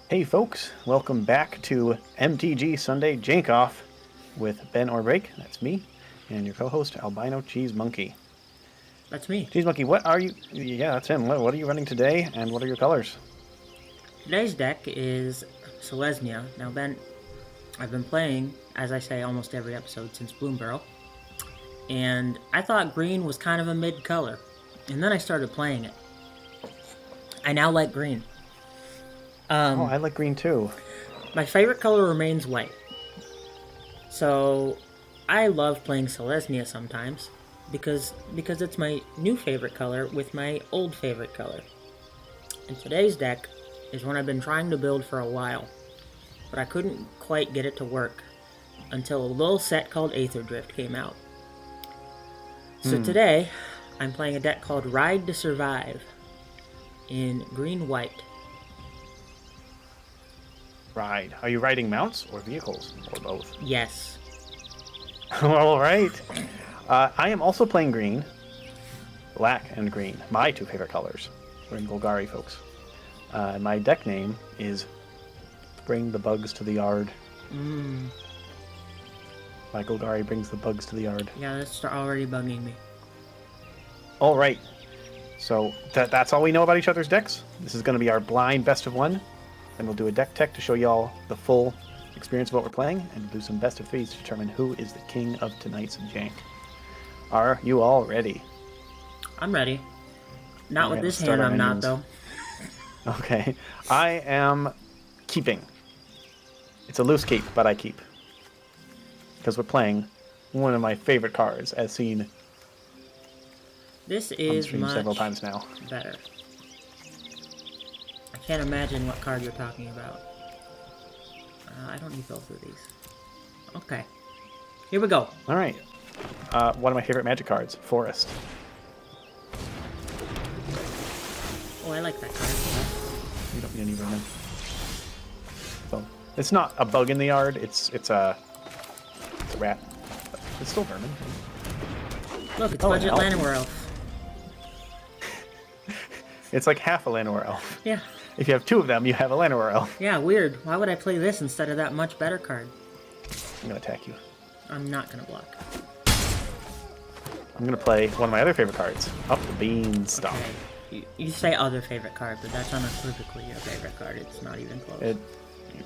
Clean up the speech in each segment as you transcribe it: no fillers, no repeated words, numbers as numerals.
Hey folks, welcome back to MTG Sunday Jank-Off with Ben or Break, that's me, and your co-host Albino Cheese Monkey. That's me. Cheese Monkey, what are you... Yeah, that's him. What are you running today, and what are your colors? Today's deck is Selesnya. Now, Ben, I've been playing, as I say, almost every episode since Bloom Barrel, and I thought green was kind of a mid-color, and then I started playing it. I now like green. I like green too. My favorite color remains white. So, I love playing Selesnya sometimes, because it's my new favorite color with my old favorite color. And today's deck is one I've been trying to build for a while, but I couldn't quite get it to work until a little set called Aether Drift came out. So today, I'm playing a deck called Ride to Survive in green-white. Ride. Are you riding mounts or vehicles, or both? Yes. All right. I am also playing green, black and green, my two favorite colors. We're in Golgari, folks. My deck name is Bring the Bugs to the Yard. My Golgari brings the bugs to the yard. Yeah, that's already bugging me. All right. So that's all we know about each other's decks. This is going to be our blind best of one. Then we'll do a deck tech to show you all the full experience of what we're playing, and we'll do some best of threes to determine who is the king of tonight's jank. Are you all ready? I'm ready. Not We're with this gonna start hand, our I'm not, minions. though. Okay. I am keeping. It's a loose keep, but I keep. Because we're playing one of my favorite cards, as seen This on is stream much several times now. better. I can't imagine what card you're talking about. I don't need both of these. Okay. Here we go. All right. One of my favorite Magic cards, Forest. Oh, I like that card. You don't need any vermin. So it's not a bug in the yard. It's a rat. But it's still vermin. Look, it's Oh, Budget an elf. Llanowar Elf. It's like half a Llanowar elf. Yeah. If you have two of them, you have a Llanowar elf. Yeah, weird. Why would I play this instead of that much better card? I'm gonna attack you. I'm not gonna block. I'm gonna play one of my other favorite cards, Up the Beanstalk. Okay. You say other favorite card, but that's unequivocally your favorite card. It's not even close.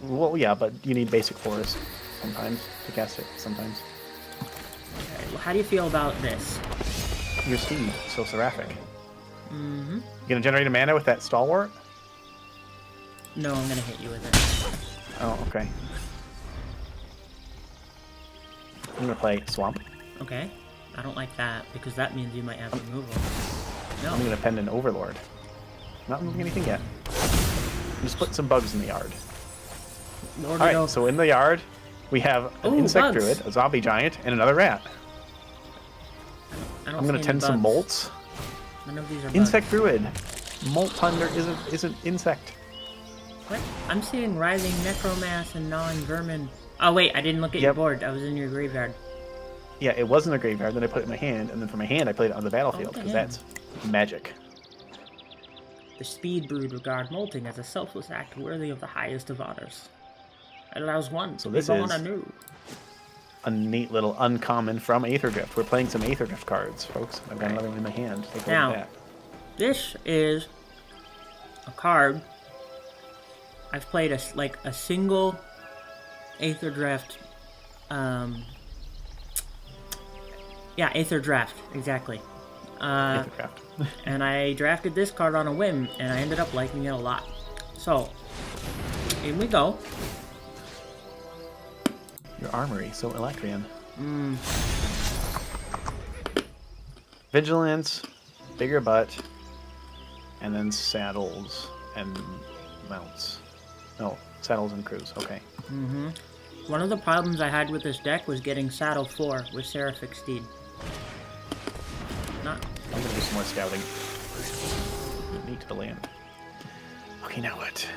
Well, yeah, but you need basic forest sometimes to cast it. Sometimes. Okay. Well, how do you feel about this? Your steed, so seraphic. Mm-hmm. You gonna generate a mana with that stalwart? No, I'm gonna hit you with it. Oh, okay. I'm gonna play Swamp. Okay. I don't like that, because that means you might have removal. No. I'm gonna Pendant Overlord. Not moving anything yet. I'm just putting some bugs in the yard. Alright, so in the yard, we have an Ooh, insect bugs. druid, a zombie giant, and another rat. I don't I'm gonna see tend any some bugs. molts. None of these are Insect bugs. druid. Molt thunder isn't insect. What? I'm seeing Rising Necromass and Gnawing Vermin. Oh wait, I didn't look at your Yep. board. I was in your graveyard. Yeah, it was in the graveyard, then I put it in my hand, and then from my hand I played it on the battlefield, because damn. that's magic. The Speed Brood regard molting as a selfless act worthy of the highest of honors. It allows one So to this be born is- anew. A neat little uncommon from Aether Drift. We're playing some Aether Drift cards, folks. I've got another one in my hand. Take a look Now, at that. this is a card. I've played a single Aether Draft. Yeah, Aether Draft, exactly. Aether Draft. And I drafted this card on a whim, and I ended up liking it a lot. So, in we go. Your armory, so Electrian. Vigilance, bigger butt, and then saddles and mounts. No, saddles and crews. Okay. One of the problems I had with this deck was getting Saddle 4 with Seraphic Steed. Not. I'm gonna do some more scouting. Neat to the land. Okay, now what?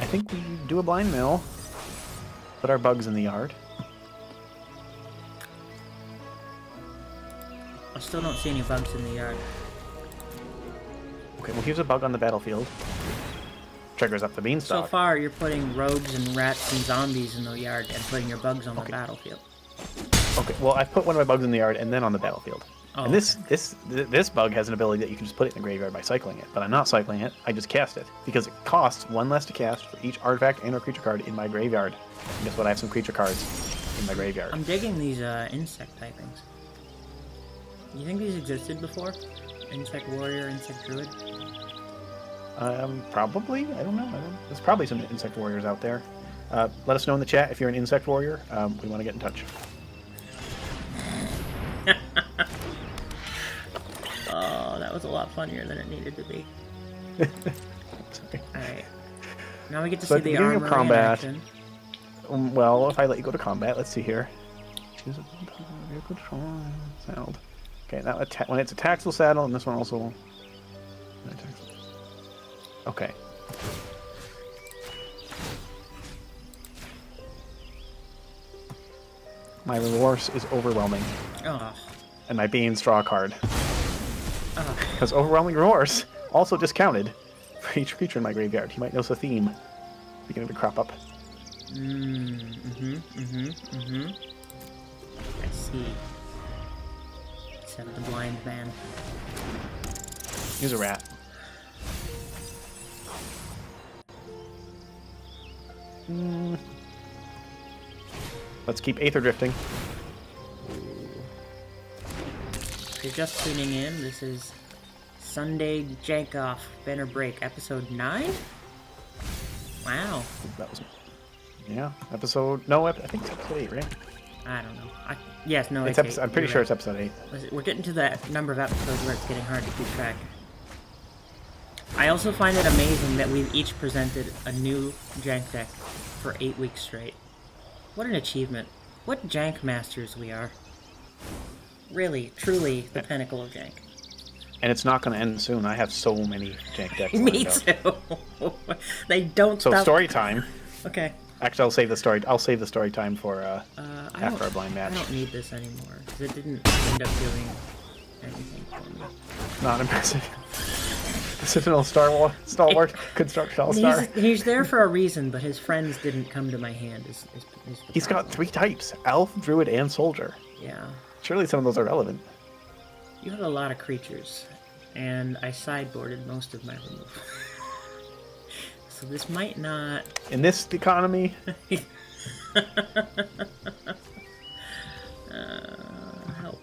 I think we do a blind mill. Put our bugs in the yard. I still don't see any bugs in the yard. Okay, well here's a bug on the battlefield. triggers up the So beanstalk. far, you're putting rogues and rats and zombies in the yard and putting your bugs on the battlefield. Okay, well, I put one of my bugs in the yard and then on the battlefield. Oh, and this bug has an ability that you can just put it in the graveyard by cycling it, but I'm not cycling it. I just cast it because it costs 1 less to cast for each artifact and/or creature card in my graveyard. And guess what? I have some creature cards in my graveyard. I'm digging these insect typings. You think these existed before? Insect warrior, insect druid? Probably. I don't know. There's probably some insect warriors out there. Let us know in the chat if you're an insect warrior. We want to get in touch. Oh, that was a lot funnier than it needed to be. Alright. Now we get to see the armor in action. Well, if I let you go to combat, let's see here. Choose a vehicle saddled. Okay, now when it's a taxable saddle, and this one also. Okay. My remorse is overwhelming. Oh. And my beans draw a card. Oh. Because overwhelming remorse also discounted for each creature in my graveyard. You might notice a theme beginning to crop up. I see. Except the blind man. Use a rat. Let's keep Aether drifting. If you're just tuning in, this is Sunday Jank-Off Banner Break, episode 9? Wow. That was... Yeah, episode... No, I think it's episode 8, right? I don't know. Yes, no, it's it's 8. I'm pretty sure it's episode 8. We're getting to that number of episodes where it's getting hard to keep track. I also find it amazing that we've each presented a new Jank deck for 8 weeks straight. What an achievement. What Jank masters we are. Really, truly the pinnacle of Jank. And it's not going to end soon. I have so many Jank decks. Me too. They don't stop. So story time. Okay. Actually, I'll save the story time for after our blind match. I don't need this anymore because it didn't end up doing anything for me. Not impressive. Citadel Stalwart Construction All-Star. He's there for a reason, but his friends didn't come to my hand. He's got 3 types: Elf, Druid, and Soldier. Yeah. Surely some of those are relevant. You have a lot of creatures, and I sideboarded most of my removal. So this might not... In this economy? Help.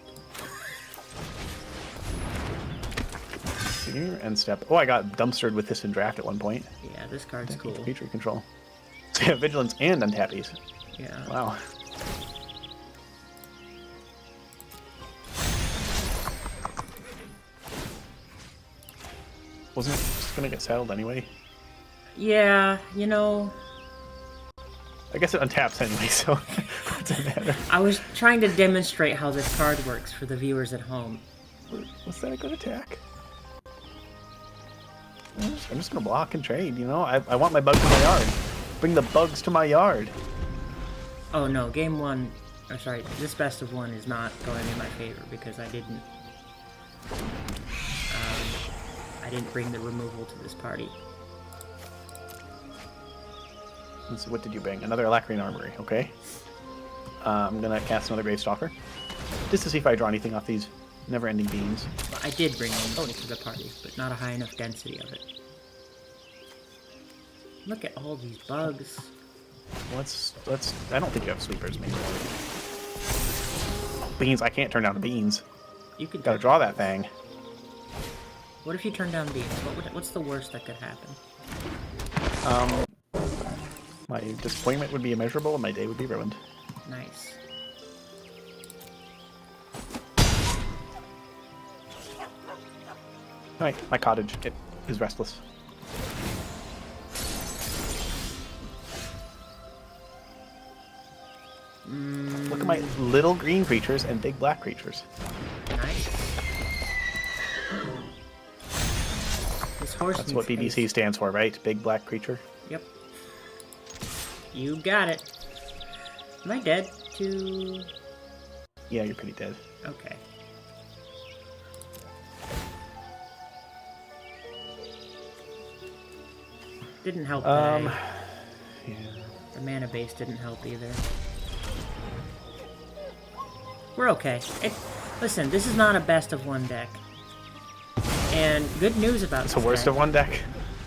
Here, end step. Oh, I got dumpstered with this in draft at one point. Yeah, this card's cool. Creature control. So yeah, Vigilance and Untappies. Yeah. Wow. Wasn't it just gonna get saddled anyway? Yeah, you know... I guess it untaps anyway, so it doesn't matter. I was trying to demonstrate how this card works for the viewers at home. Was that a good attack? I'm just gonna block and trade, you know? I want my bugs in my yard. Bring the bugs to my yard. Oh no, game 1... Or sorry, this best of 1 is not going in my favor because I didn't bring the removal to this party. Let's see, what did you bring? Another Alacrian Armory, okay. I'm gonna cast another Gravestalker. Just to see if I draw anything off these never-ending beams. Well, I did bring one to the party, but not a high enough density of it. Look at all these bugs. Let's I don't think you have sweepers, maybe. Beans, I can't turn down the beans. You could gotta draw that thing. What if you turn down beans? What's the worst that could happen? My disappointment would be immeasurable and my day would be ruined. Nice. Alright, my cottage is restless. Look at my little green creatures and big black creatures. Nice. This horse That's what BBC stands for, right? Big black creature? Yep. You got it. Am I dead to... Yeah, you're pretty dead. Okay. Didn't help Yeah. the mana base didn't help either. We're okay. Listen, this is not a best of one deck. And good news about It's this a worst deck. of one deck.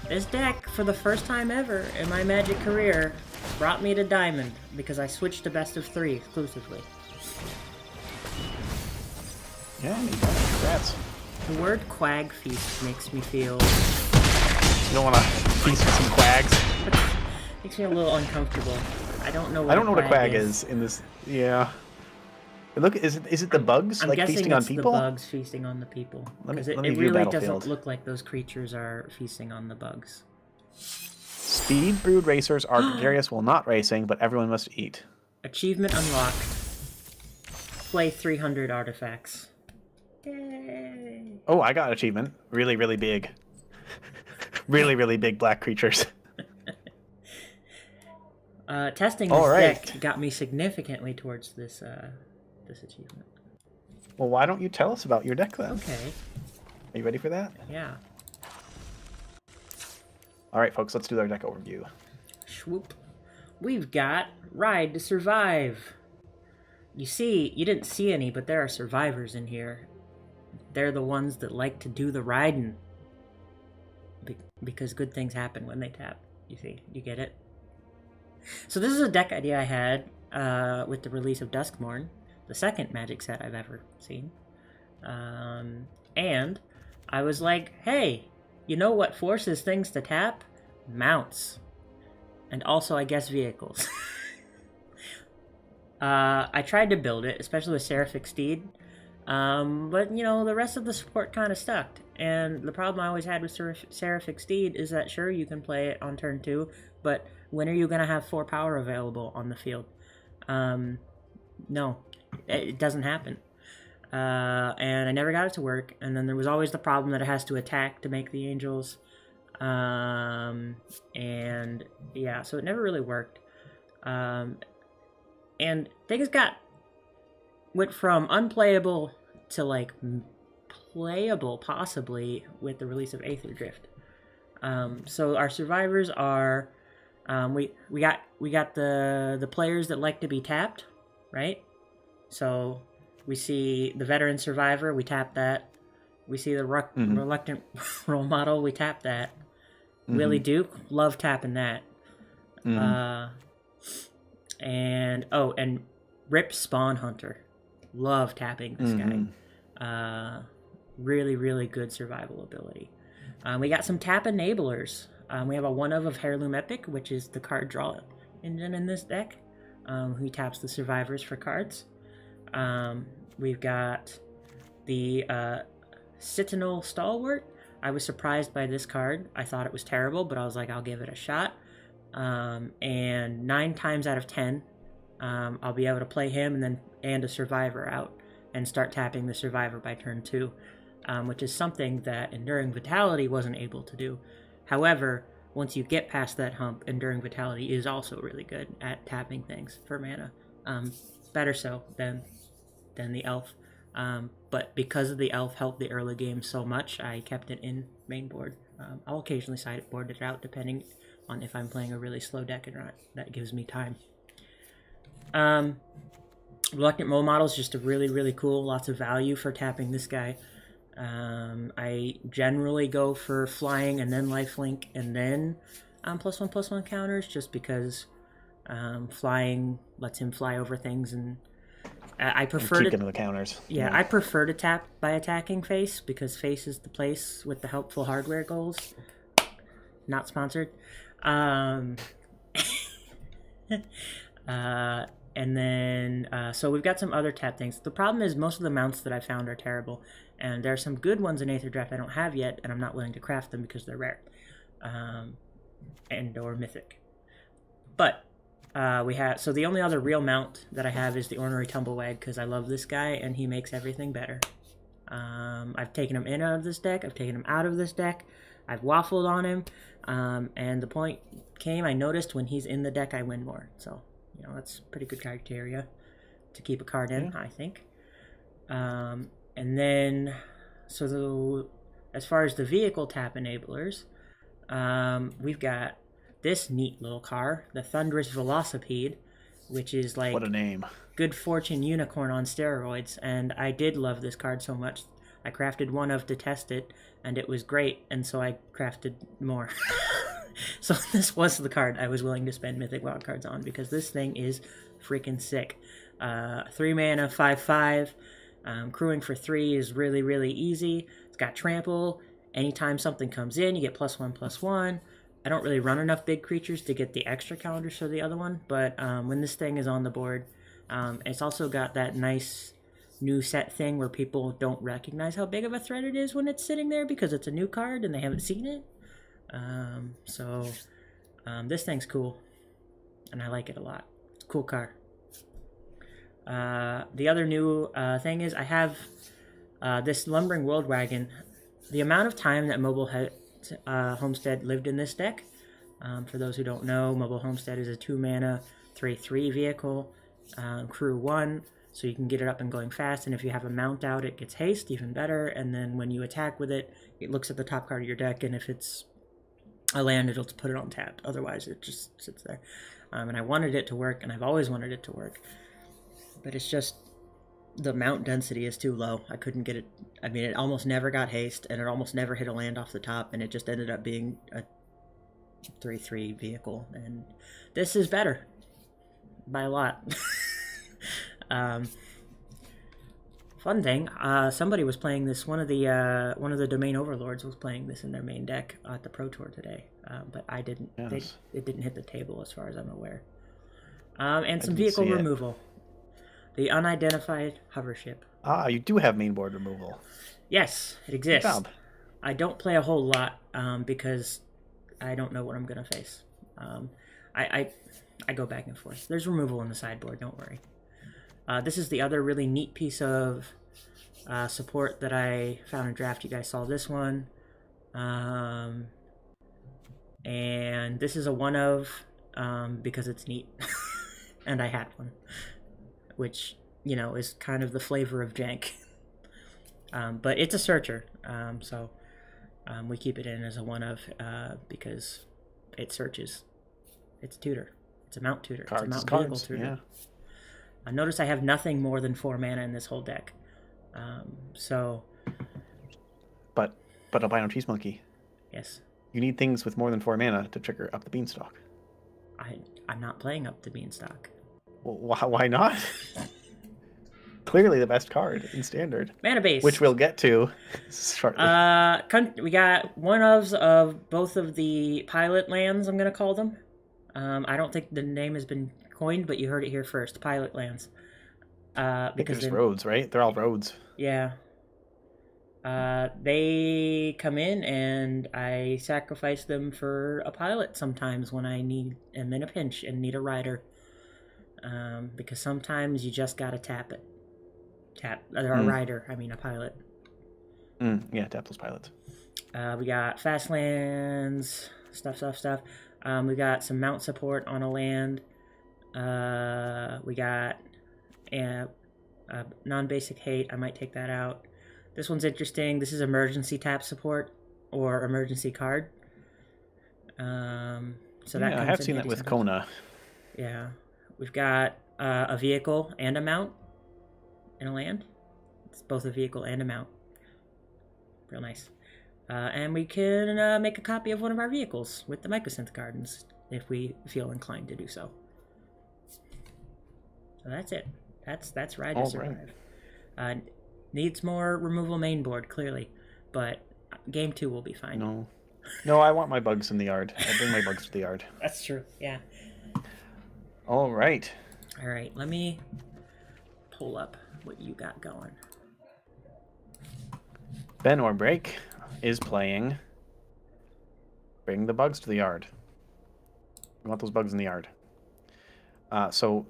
This deck, for the first time ever in my Magic career, brought me to Diamond because I switched to best of 3 exclusively. Yeah, you got it. Congrats. The word Quag Feast makes me feel... You don't want to feast with some quags. makes me a little uncomfortable. I don't know what a quag is in this. Yeah. Look, is it the bugs I'm like guessing feasting on it's people? the bugs feasting on the people. Because it view really Battlefield. doesn't look like those creatures are feasting on the bugs. Speed brewed racers are gregarious while not racing, but everyone must eat. Achievement unlocked. Play 300 artifacts. Yay! Oh, I got an achievement. Really, really big. really, really big black creatures. Testing this deck got me significantly towards this this achievement. Well, why don't you tell us about your deck then? Okay. Are you ready for that? Yeah. All right, folks, let's do our deck overview. Swoop. We've got Ride to Survive. You see, you didn't see any, but there are survivors in here. They're the ones that like to do the riding. Because good things happen when they tap. You see, you get it? So this is a deck idea I had with the release of Duskmourn, the second Magic set I've ever seen. And I was like, hey, you know what forces things to tap? Mounts. And also, I guess, vehicles. I tried to build it, especially with Seraphic Steed. But, you know, the rest of the support kind of stuck. And the problem I always had with Seraphic Steed is that, sure, you can play it on turn 2, but when are you going to have 4 power available on the field? No, it doesn't happen. And I never got it to work. And then there was always the problem that it has to attack to make the angels. And yeah, so it never really worked. And things went from unplayable to like playable possibly with the release of Aether Drift. So our survivors are we got the players that like to be tapped, right? So we see the veteran survivor, we tap that. We see the reluctant role model, we tap that. Willie Duke, love tapping that. And Rip Spawn Hunter, love tapping this guy. Really, really good survival ability. We got some tap enablers. We have a 1-of Heirloom Epic, which is the card draw engine in this deck. Who taps the survivors for cards. We've got the Citadel Stalwart. I was surprised by this card. I thought it was terrible, but I was like, I'll give it a shot. And 9 times out of 10, I'll be able to play him and a survivor out and start tapping the survivor by turn 2, which is something that Enduring Vitality wasn't able to do. However, once you get past that hump, Enduring Vitality is also really good at tapping things for mana. Better so than the elf. But because of the elf helped the early game so much, I kept it in main board. I'll occasionally sideboard it out depending on if I'm playing a really slow deck or not. That gives me time. Reluctant Role Model is just a really, really cool, lots of value for tapping this guy. I generally go for flying and then lifelink and then +1/+1 counters just because flying lets him fly over things, and I prefer to the counters. Yeah, I prefer to tap by attacking face because face is the place with the helpful hardware goals. Not sponsored. And then, so we've got some other tap things. The problem is most of the mounts that I found are terrible, and there are some good ones in Aether Draft I don't have yet, and I'm not willing to craft them because they're rare, and or mythic. But so the only other real mount that I have is the Ornery Tumblewag because I love this guy and he makes everything better. I've taken him in and out of this deck. I've taken him out of this deck. I've waffled on him, and the point came I noticed when he's in the deck I win more. So. You know, that's pretty good criteria to keep a card in, I think. And then, as far as the vehicle tap enablers, we've got this neat little car, the Thunderous Velocipede, which is like What a name. Good Fortune Unicorn on steroids. And I did love this card so much. I crafted one of to test it, and it was great, and so I crafted more. So this was the card I was willing to spend Mythic Wild Cards on, because this thing is freaking sick. 3 mana, 5/5. Crewing for 3 is really, really easy. It's got trample. Anytime something comes in, you get +1/+1. I don't really run enough big creatures to get the extra counters for the other one, but when this thing is on the board, it's also got that nice new set thing where people don't recognize how big of a threat it is when it's sitting there because it's a new card and they haven't seen it. This thing's cool, and I like it a lot. It's a cool card. The other new thing is I have this Lumbering World Wagon. The amount of time that Mobile Homestead lived in this deck, for those who don't know, Mobile Homestead is a 2 mana 3/3 vehicle, crew 1, so you can get it up and going fast, and if you have a mount out, it gets haste, even better, and then when you attack with it, it looks at the top card of your deck, and if it's a land, it'll put it on tap. Otherwise, it just sits there. And I wanted it to work, and I've always wanted it to work. But it's just, the mount density is too low. I couldn't get it. I mean, it almost never got haste, and it almost never hit a land off the top, and it just ended up being a 3/3 vehicle. And this is better. By a lot. Fun thing, somebody was playing this. One of the domain overlords was playing this in their main deck at the Pro Tour today, but I didn't. Yes. It didn't hit the table as far as I'm aware. And some vehicle removal. The Unidentified Hover Ship. Ah, you do have main board removal. Yes, it exists. Good job. I don't play a whole lot because I don't know what I'm gonna face. I go back and forth. There's removal in the sideboard. Don't worry. This is the other really neat piece of support that I found in draft. You guys saw this one. And this is a one of because it's neat. And I had one. Which, you know, is kind of the flavor of jank. But it's a searcher. So we keep it in as a one of because it searches. It's tutor. It's a mount tutor. Cards, it's a mount vehicle tutor. Yeah. Notice I have nothing more than 4 mana in this whole deck. But albino cheese monkey. Yes. You need things with more than 4 mana to trigger up the beanstalk. I'm not playing up the beanstalk. Well, why not? Clearly the best card in Standard. Mana base. Which we'll get to shortly. We got one of both of the pilot lands, I'm going to call them. I don't think the name has been coined, but you heard it here first. Pilot lands. Because there's roads, right? They're all roads. Yeah. They come in, and I sacrifice them for a pilot sometimes when I'm in a pinch and need a rider. Because sometimes you just gotta tap it. Or a rider, I mean a pilot. Yeah, tap those pilots. We got fast lands, stuff. We got some mount support on a land. We got non-basic hate. I might take that out. This one's interesting. This is emergency tap support or emergency card. So that I have seen that with Kona. Yeah. We've got a vehicle and a mount in a land. It's both a vehicle and a mount. Real nice. And we can make a copy of one of our vehicles with the Mycosynth gardens if we feel inclined to do so. So that's it. That's Ride to Survive. Right. Needs more removal main board, clearly, but game 2 will be fine. No, I want my bugs in the yard. I bring my bugs to the yard. That's true, yeah. All right, let me pull up what you got going. Ben Orbreak is playing Bring the Bugs to the Yard. We want those bugs in the yard. So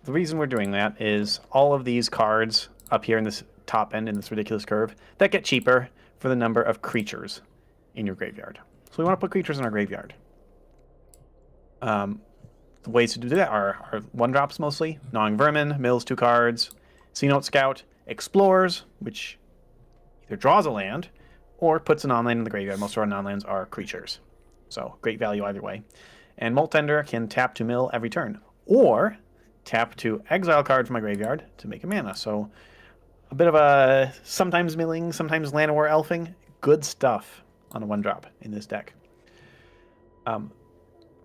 the reason we're doing that is all of these cards up here in this top end in this ridiculous curve that get cheaper for the number of creatures in your graveyard. So we want to put creatures in our graveyard. The ways to do that are 1-drops mostly. Gnawing Vermin, mills 2 cards. Sea Note Scout, explores, which either draws a land or puts a non-land in the graveyard. Most of our non-lands are creatures. So great value either way. And Moltender can tap to mill every turn, or tap to exile a card from my graveyard to make a mana. So a bit of a sometimes milling, sometimes Llanowar elfing. Good stuff on a 1-drop in this deck.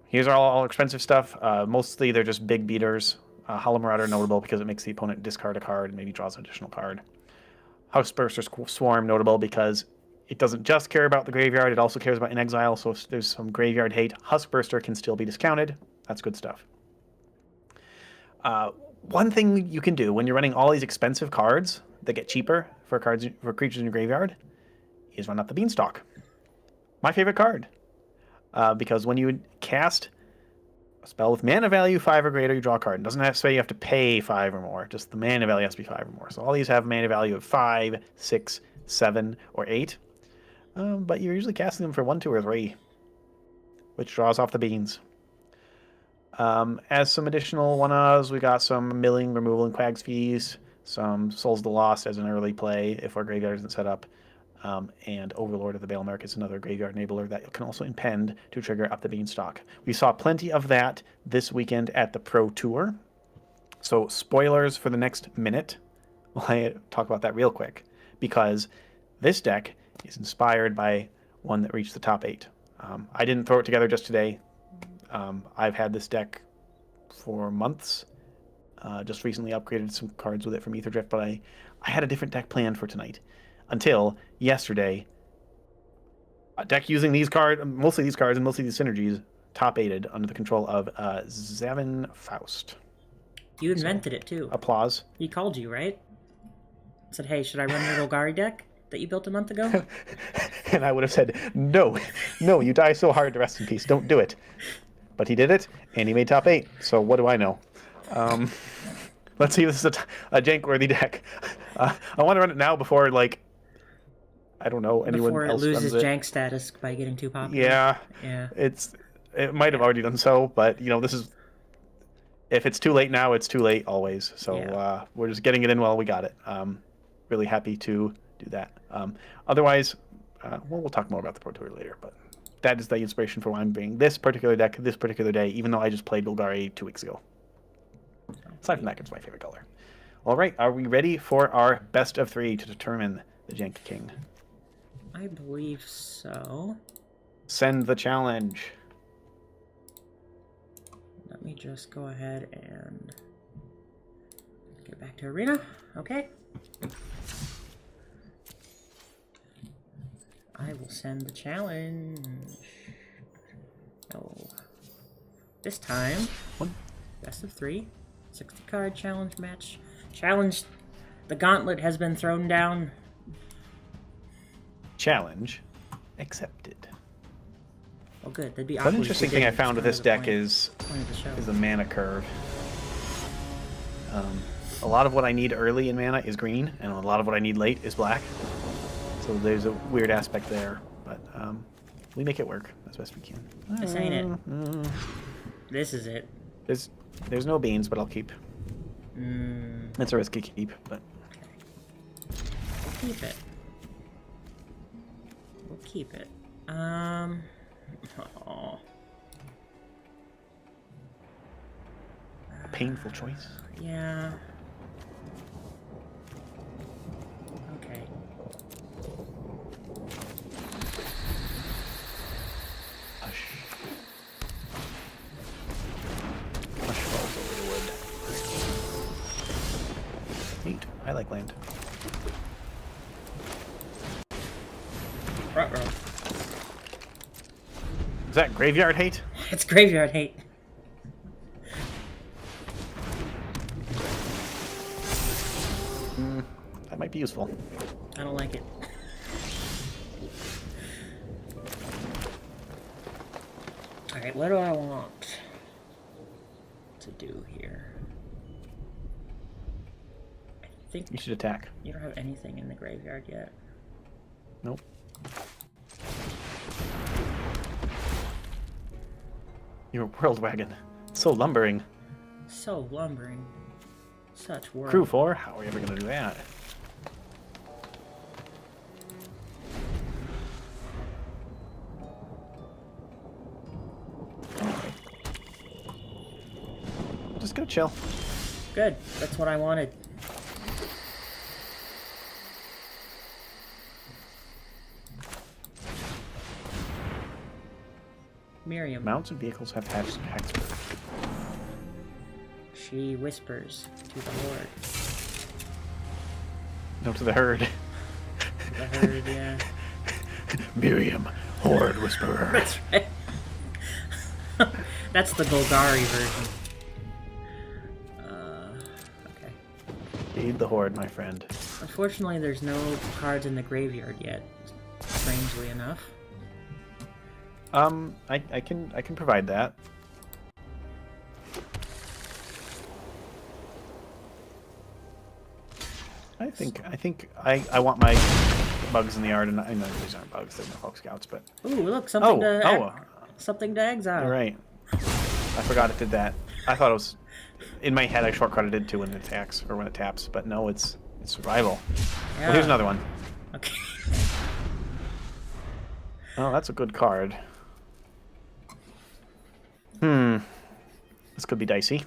Here's all expensive stuff. Mostly they're just big beaters. Hollow Marauder notable because it makes the opponent discard a card and maybe draws an additional card. Houseburster's Swarm notable because it doesn't just care about the graveyard, it also cares about in exile, so if there's some graveyard hate, Huskburster can still be discounted. That's good stuff. One thing you can do when you're running all these expensive cards that get cheaper for creatures in your graveyard is run up the Beanstalk. My favorite card. Because when you cast a spell with mana value 5 or greater, you draw a card. It doesn't have to say you have to pay 5 or more. Just the mana value has to be 5 or more. So all these have mana value of 5, 6, 7, or 8. But you're usually casting them for 1, 2, or 3, which draws off the beans. As some additional one-offs, we got some milling, removal, and Quag's Fees, some Souls of the Lost as an early play if our graveyard isn't set up, and Overlord of the Balemark is another graveyard enabler that can also impend to trigger up the Beanstalk. We saw plenty of that this weekend at the Pro Tour. So spoilers for the next minute. I'll talk about that real quick, because this deck is inspired by one that reached the top 8. I didn't throw it together just today. I've had this deck for months. Just recently upgraded some cards with it from Aetherdrift, but I had a different deck planned for tonight. Until yesterday, a deck using these cards, mostly these cards and mostly these synergies, top 8'd under the control of Zavin Faust. You invented it too. Applause. He called you, right? Said, hey, should I run your Golgari deck that you built a month ago? And I would have said, no, you die so hard, rest in peace, don't do it. But he did it, and he made top 8, so what do I know? Let's see if this is a jank-worthy deck. I want to run it now before, like, I don't know, anyone else runs it. Before it loses jank status by getting too popular. Yeah. It might have already done so, but, this is... If it's too late now, it's too late always. So yeah. We're just getting it in while we got it. Really happy to do that. Otherwise, we'll talk more about the Pro Tour later, but that is the inspiration for why I'm bringing this particular deck this particular day, even though I just played Golgari 2 weeks ago. Aside from that, it's my favorite color. All right, are we ready for our best of 3 to determine the Jank King? I believe so. Send the challenge. Let me just go ahead and get back to Arena. Okay. I will send the challenge. Oh. This time, best of 3. 60 card challenge match. Challenge. The gauntlet has been thrown down. Challenge accepted. Oh, good. That'd be One interesting thing I found with this deck is the mana curve. A lot of what I need early in mana is green, and a lot of what I need late is black. So there's a weird aspect there, but we make it work as best we can. This ain't it. This is it. There's no beans, but I'll keep. It's a risky keep, but... Okay. We'll keep it. We'll keep it. Oh. Painful choice. Yeah. Okay. Hush. Hush falls over the wood. Neat. I like land. Ruh-roh. Is that graveyard hate? It's graveyard hate. That might be useful. I don't like it. Alright, what do I want to do here? I think You should attack. you don't have anything in the graveyard yet. Nope. Your world wagon. So lumbering. So lumbering. Such work. Crew 4? How are we ever going to do that? chill. Good. That's what I wanted. Miriam. Mounts and vehicles have Hasbro. She whispers to the horde. No, to the herd. The herd, yeah. Miriam, horde whisperer. That's right. That's the Golgari version. Okay. Feed the horde, my friend. Unfortunately, there's no cards in the graveyard yet. Strangely enough. I can provide that. I think I want my bugs in the yard, and I know these aren't bugs; they're Folk Scouts. But ooh, look, something to exile. All right, I forgot it did that. I thought it was in my head. I shortcutted it to when it attacks or when it taps, but no, it's survival. Yeah. Well, here's another one. Okay. Oh, that's a good card. This could be dicey.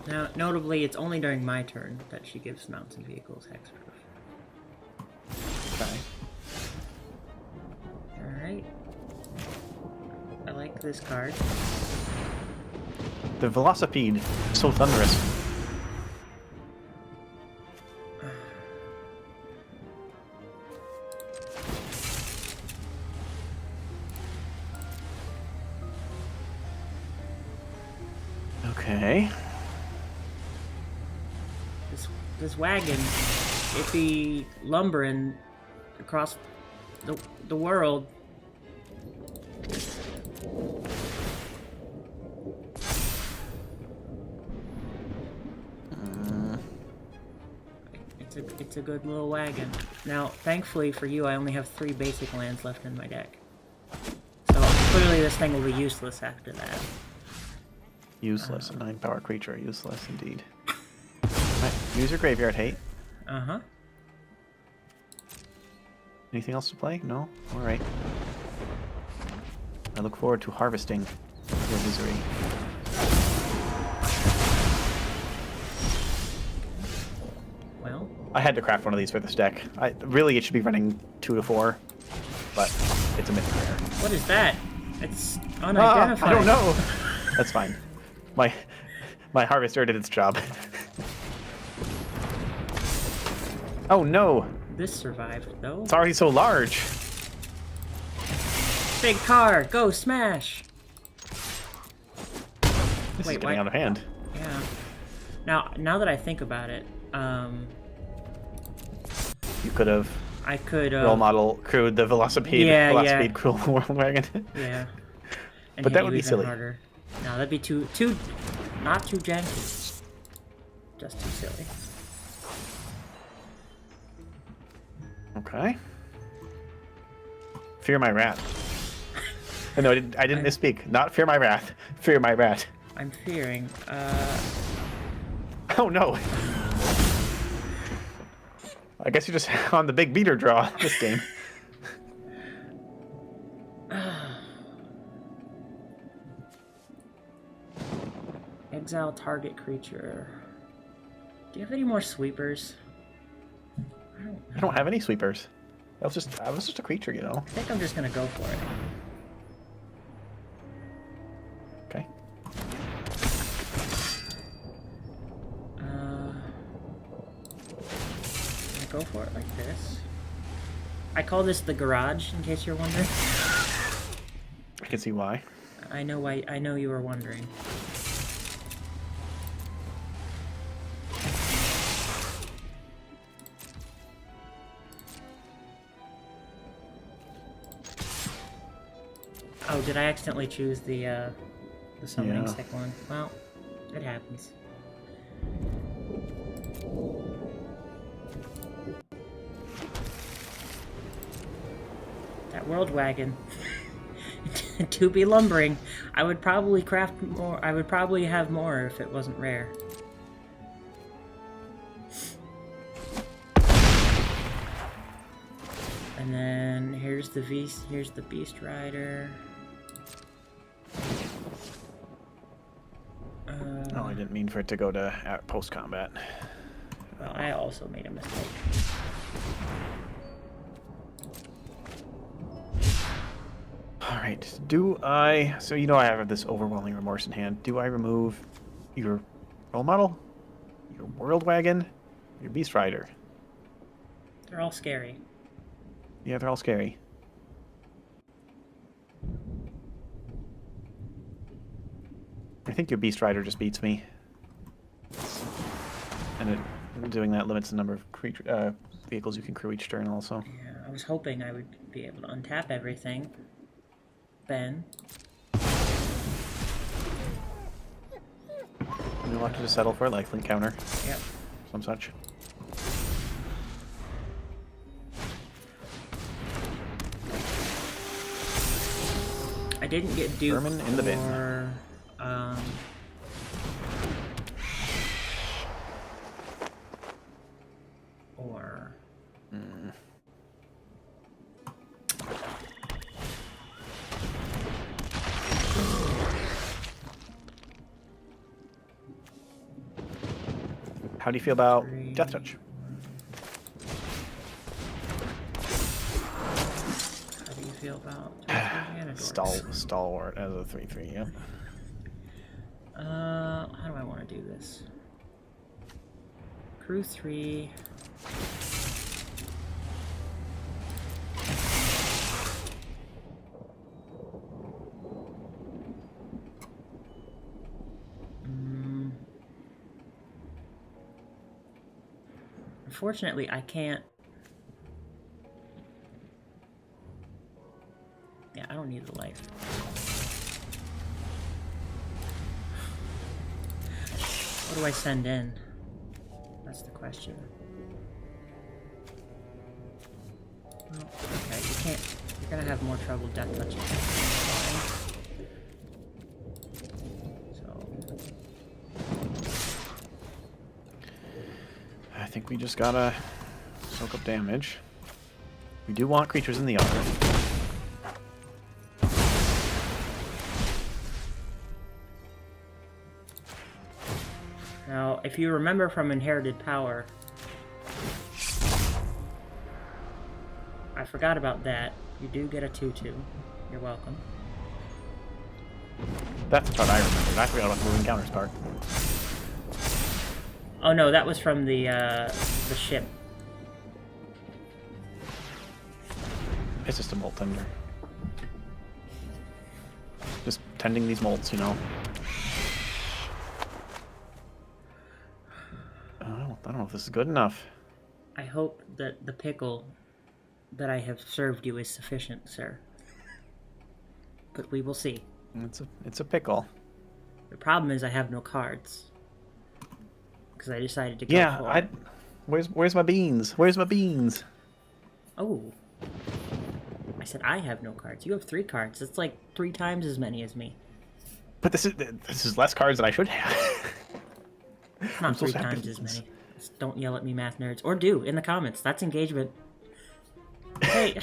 Now, notably, it's only during my turn that she gives mounts and vehicles hexproof. Okay. Alright. I like this card. The Velocipede, so thunderous. Okay. This wagon, it be lumbering across the world. It's a good little wagon. Now, thankfully for you, I only have 3 basic lands left in my deck. So clearly this thing will be useless after that. Useless. A 9-power creature. Useless indeed. Alright, use your graveyard hate. Uh-huh. Anything else to play? No? Alright. I look forward to harvesting your misery. Well, I had to craft one of these for this deck. Really, it should be running 2 to 4, but it's a mythic rare. what is that? It's unidentified. I don't know. That's fine. My harvester did its job. Oh no! This survived, though. It's already so large. Big car, go smash! This Wait, is getting what? out of hand. Yeah. Now that I think about it, You could have I could role model crewed the Velocipede, Yeah. Cruel World Wagon. Yeah. And But hit that you would be even silly. harder. No, that'd be too not too janky. Just too silly. Okay. Fear my wrath. No, I didn't misspeak. Not fear my wrath. Fear my rat. I'm fearing. Oh no! I guess you're just on the big beater draw this game. Exile target creature. Do you have any more sweepers? I don't have any sweepers. I was just a creature, you know. I think I'm just gonna go for it. Okay. I go for it like this. I call this the garage, in case you're wondering. I can see why. I know why. I know you were wondering. Oh, did I accidentally choose the summoning Yeah. stick one? Well, it happens. That world wagon. To be lumbering. I would probably craft more. I would probably have more if it wasn't rare. And then here's the Beast Rider. didn't mean for it to go to post-combat. Well, I also made a mistake. Alright, so you know I have this overwhelming remorse in hand. Do I remove your role model, your world wagon, your beast rider? They're all scary. Yeah, they're all scary. I think your beast rider just beats me. And doing that limits the number of vehicles you can crew each turn also. Yeah, I was hoping I would be able to untap everything. Ben. And you'll have to just settle for a lifelink counter. Yep. Some such. I didn't get duped Vermin in the bin. How do you feel about Death Touch? How do you feel about Stalwart as a 3/3, yeah. How do I want to do this? Crew 3. Unfortunately, I can't. Yeah, I don't need the life. What do I send in? That's the question. Well, okay, you can't. You're gonna have more trouble death touching. I think we just gotta soak up damage. We do want creatures in the yard. Now, if you remember from Inherited Power, I forgot about that. You do get a 2/2. You're welcome. That's the part I remembered. I forgot about the moving counters part. Oh no, that was from the ship. It's just a molt tender. Just tending these molts, you know. I don't know if this is good enough. I hope that the pickle that I have served you is sufficient, sir. But we will see. It's a pickle. The problem is I have no cards. Because I decided to go for... Where's my beans? Where's my beans? Oh. I said I have no cards. You have 3 cards. That's like 3 times as many as me. But this is less cards than I should have. It's not 3 times as many. Just don't yell at me, math nerds. Or do, in the comments. That's engagement. Hey,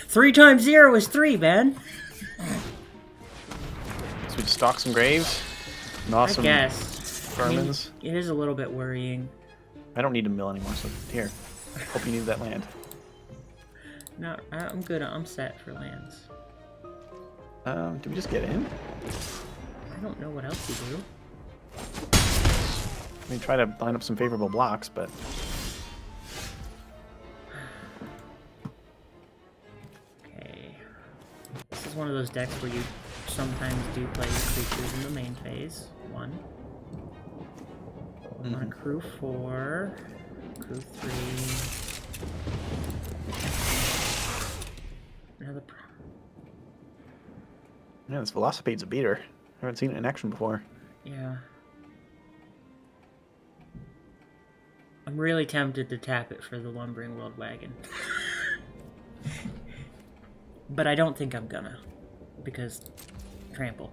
3 times 0 is 3, Ben. So we just stock some graves? And awesome. I guess. Vermins. I mean, it is a little bit worrying. I don't need a mill anymore, so here. Hope you need that land. No, I'm good. I'm set for lands. Do we just get in? I don't know what else you do. I mean, try to line up some favorable blocks, but... Okay. This is one of those decks where you sometimes do play creatures in the main phase. 1. I'm on crew 4. Crew 3. Another... Yeah, this Velocipade's a beater. I haven't seen it in action before. Yeah. I'm really tempted to tap it for the Lumbering World Wagon. But I don't think I'm gonna. Because... trample.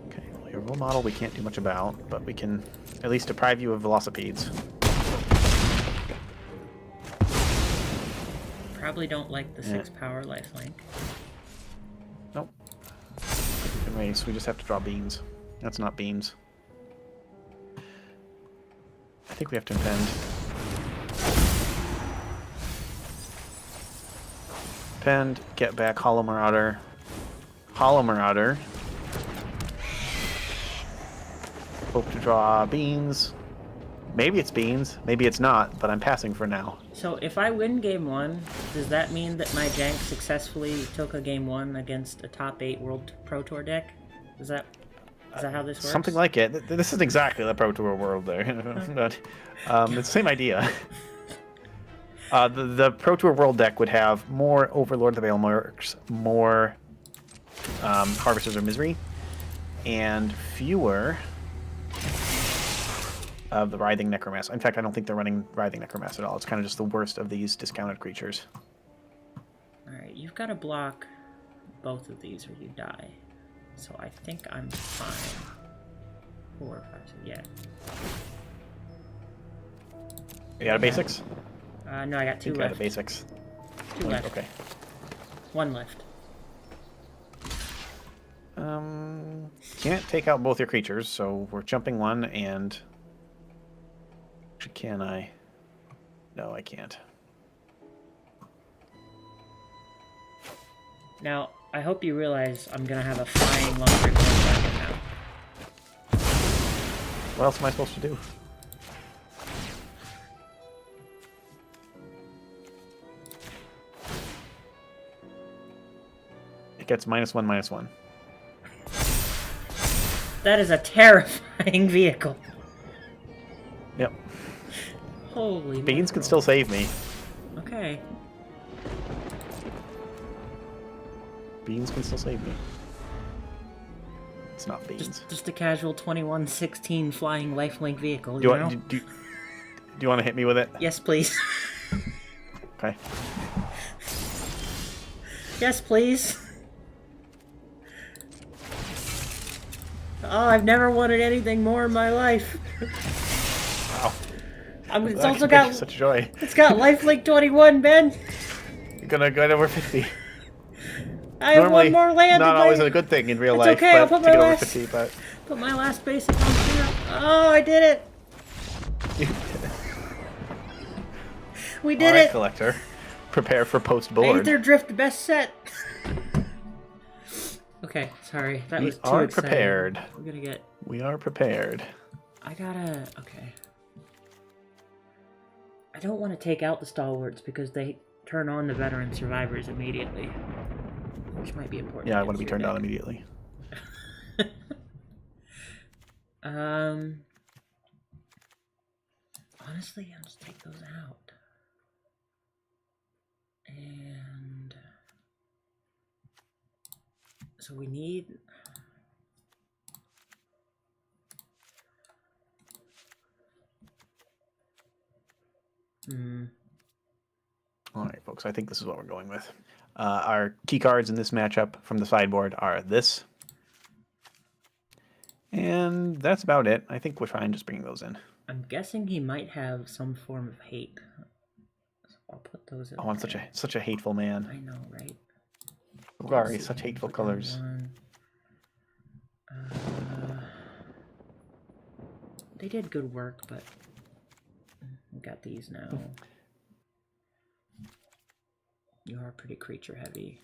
Okay, well, your role model we can't do much about, but we can at least deprive you of Velocipedes. Probably don't like the 6 power lifelink. Nope. Second race, we just have to draw beans. That's not beans. I think we have to impend. Impend, get back, Hollow Marauder. Hollow Marauder. Hope to draw beans. Maybe it's beans, maybe it's not, but I'm passing for now. So if I win game 1, does that mean that my Jank successfully took a game 1 against a top 8 World Pro Tour deck? Is that how this works? Something like it. This isn't exactly the Pro Tour world there, but it's the same idea. The Pro Tour world deck would have more Overlord of the Veilmarks, more Harvesters of Misery, and fewer of the Writhing Necromass. In fact, I don't think they're running Writhing Necromass at all. It's kind of just the worst of these discounted creatures. Alright, you've got to block both of these or you die. So I think I'm fine. 4, 5, 6, yeah. You got a basics? No, I got 2 you left. got a basics. 2 left. Okay. 1 left. Can't take out both your creatures, so we're jumping 1 and... Can I? No, I can't. Now, I hope you realize I'm gonna have a flying long-range dragon now. What else am I supposed to do? It gets -1/-1. That is a terrifying vehicle. Yep. Holy Beans can mackerel. still save me. Okay. Beans can still save me. It's not beans. Just a casual 2116 flying lifelink vehicle, Do you you, know? do you want to hit me with it? Yes, please. Okay. Yes, please. Oh, I've never wanted anything more in my life. Wow. It's That also can got bring such joy. It's got lifelink 21, Ben. You're gonna get over 50. I have Normally, one more land. not in always my... a good thing in real It's life, okay, I'll but put to my get over last- 50, but Put my last basic on here. Oh, I did it. We did Alright, it. collector. Prepare for post-board. Aether Drift best set. Okay, sorry. That was too are exciting. prepared. We're gonna get... We are prepared. I gotta... Okay. I don't want to take out the stalwarts because they turn on the veteran survivors immediately. Which might be important. Yeah, I want to be against your turned on deck. immediately. Honestly, I'll just take those out. And... So we need... Alright, folks, I think this is what we're going with. Our key cards in this matchup from the sideboard are this. And that's about it. I think we're fine just bringing those in. I'm guessing he might have some form of hate. So I'll put those in. Oh, I'm such a hateful man. I know, right? Sorry, such hateful colors. They did good work, but we got these now. You are pretty creature heavy.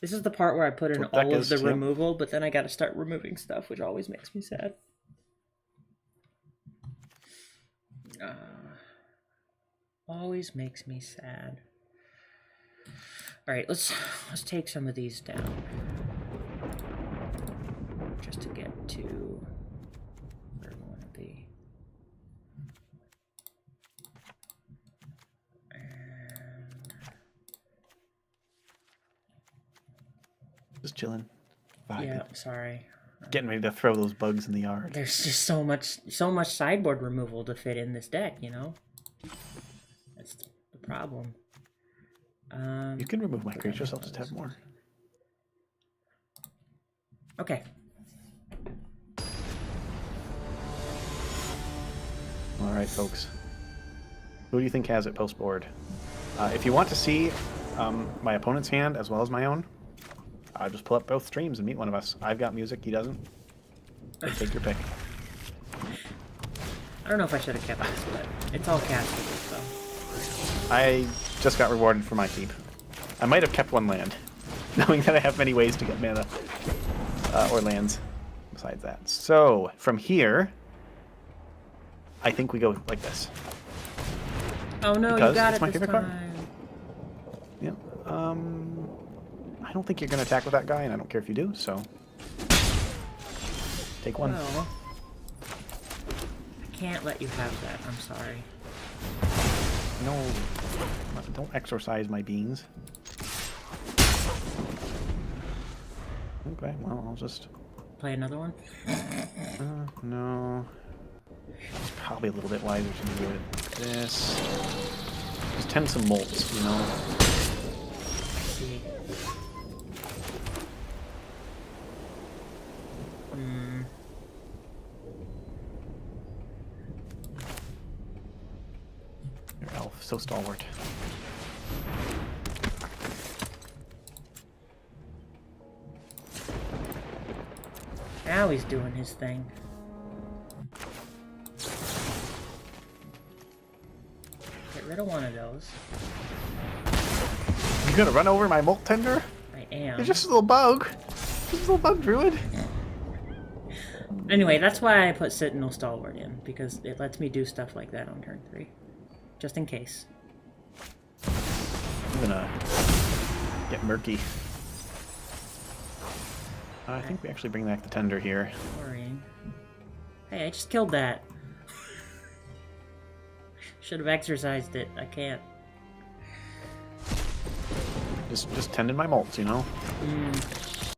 This is the part where I put in all of the removal, but then I gotta start removing stuff, which always makes me sad. Always makes me sad. Alright, let's take some of these down. Just to get to where we want to be. Just chilling. Vibing. Yeah, sorry. Getting ready to throw those bugs in the yard. There's just so much sideboard removal to fit in this deck, you know? That's the problem. You can remove my creatures, I'll just have more. Okay. Alright, folks. Who do you think has it post-board? If you want to see my opponent's hand as well as my own, I'll just pull up both streams and meet one of us. I've got music, he doesn't. Take your pick. I don't know if I should have kept this, but it's all castable, so. I just got rewarded for my keep. I might have kept one land, knowing that I have many ways to get mana or lands besides that. So, from here, I think we go like this. Oh no, because you got it's it my this favorite time. card. Yep. I don't think you're going to attack with that guy, and I don't care if you do, so... Take one. Well, I can't let you have that, I'm sorry. No, don't exorcise my beans. Okay, well, I'll just... Play another one? No. It's probably a little bit wiser to do it like this. Just tend some molts, you know? I see. Your elf, so stalwart. Now he's doing his thing. Get rid of one of those. You gonna run over my molt tender? I am. It's just a little bug. Just a little bug druid. Anyway, that's why I put Sentinel Stalwart in, because it lets me do stuff like that on turn 3. Just in case. I'm gonna get murky. I think we actually bring back the tender here. Worrying. Hey, I just killed that. Should have exercised it. I can't. Just tending my molts, you know?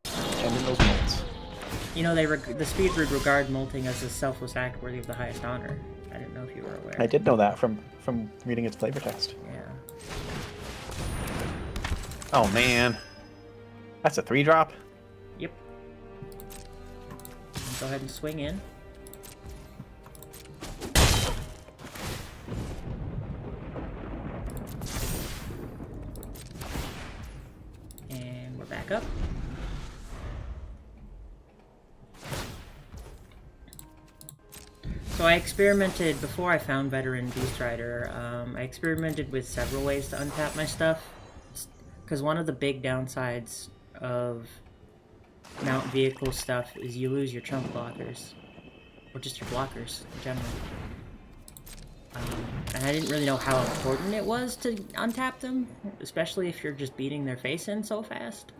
Tending those molts. You know, the speed would regard molting as a selfless act worthy of the highest honor. I didn't know if you were aware. I did know that from reading its flavor text. Yeah. Oh man. That's a 3-drop? Yep. Go ahead and swing in. And we're back up. So I experimented, before I found Veteran Beast Rider, I experimented with several ways to untap my stuff. Because one of the big downsides of mount vehicle stuff is you lose your chunk blockers. Or just your blockers, in general. And I didn't really know how important it was to untap them, especially if you're just beating their face in so fast.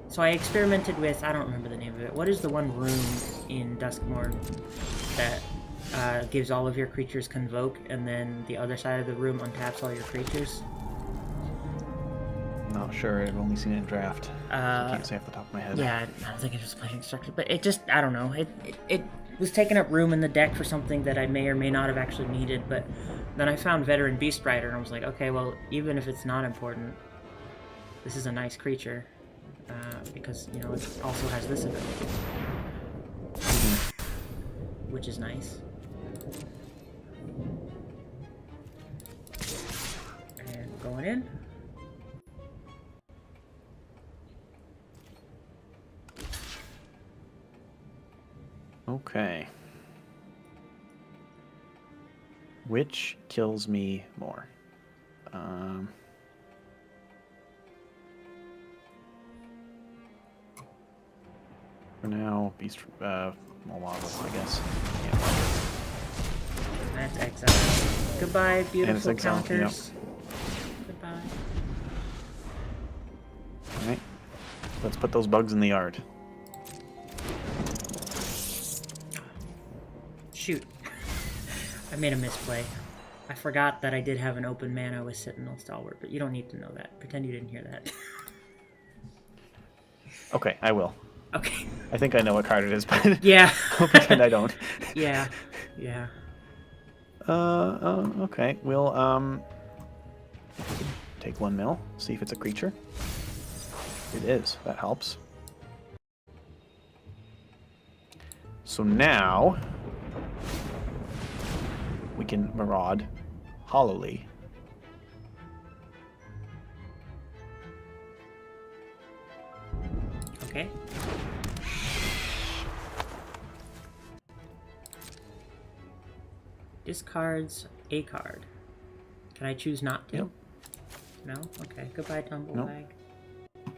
So I experimented with, I don't remember the name of it. What is the one room in Duskmourn that gives all of your creatures Convoke, and then the other side of the room untaps all your creatures? Not sure. I've only seen it in draft. So I can't say off the top of my head. Yeah, I don't think it was playing instructor, but it just, I don't know. It was taking up room in the deck for something that I may or may not have actually needed, but then I found Veteran Beast Rider, and I was like, okay, well, even if it's not important, this is a nice creature. Because, you know, it also has this ability. Which is nice. And going in. Okay. Which kills me more? For now, Beast, Molava, I guess. Yeah. That's exile. Goodbye, beautiful exile, counters. Goodbye. Alright. Let's put those bugs in the yard. Shoot. I made a misplay. I forgot that I did have an open mana with Sentinel Stalwart, but you don't need to know that. Pretend you didn't hear that. Okay, I will. Okay. I think I know what card it is, but Yeah. I'll pretend I don't. Yeah. Yeah. Okay. We'll take 1 mil, see if it's a creature. It is. That helps. So now we can maraud hollowly. Okay. Discards a card. Can I choose not to? Yep. No? Okay. Goodbye, Tumblebag. Nope.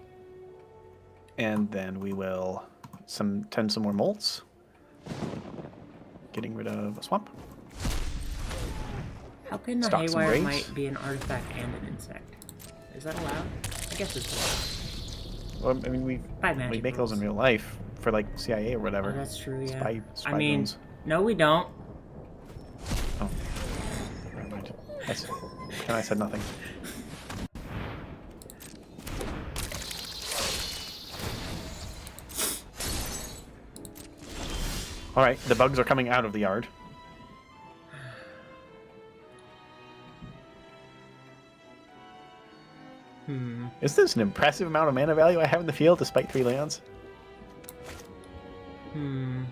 And then we will tend some more molts. Getting rid of a swamp. How can the Stock some Haywire graves. Might be an artifact and an insect? Is that allowed? I guess it's allowed. Well, I mean, we Magic make those in rules. real life for like CIA or whatever. Oh, that's true, yeah. Spy I mean, drones. no, we don't. Oh, never mind. And I said nothing. All right, the bugs are coming out of the yard. Is this an impressive amount of mana value I have in the field despite 3 lands? You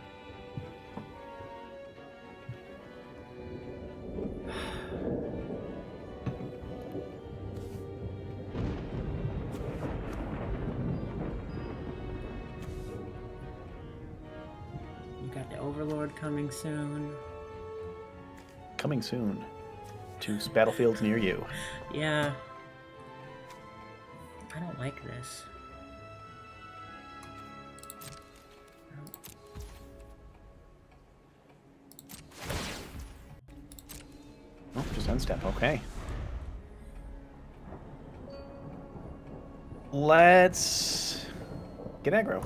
got the Overlord coming soon. Coming soon to battlefields near you. Yeah. I don't like this. Oh, just end step. Okay. Let's get aggro.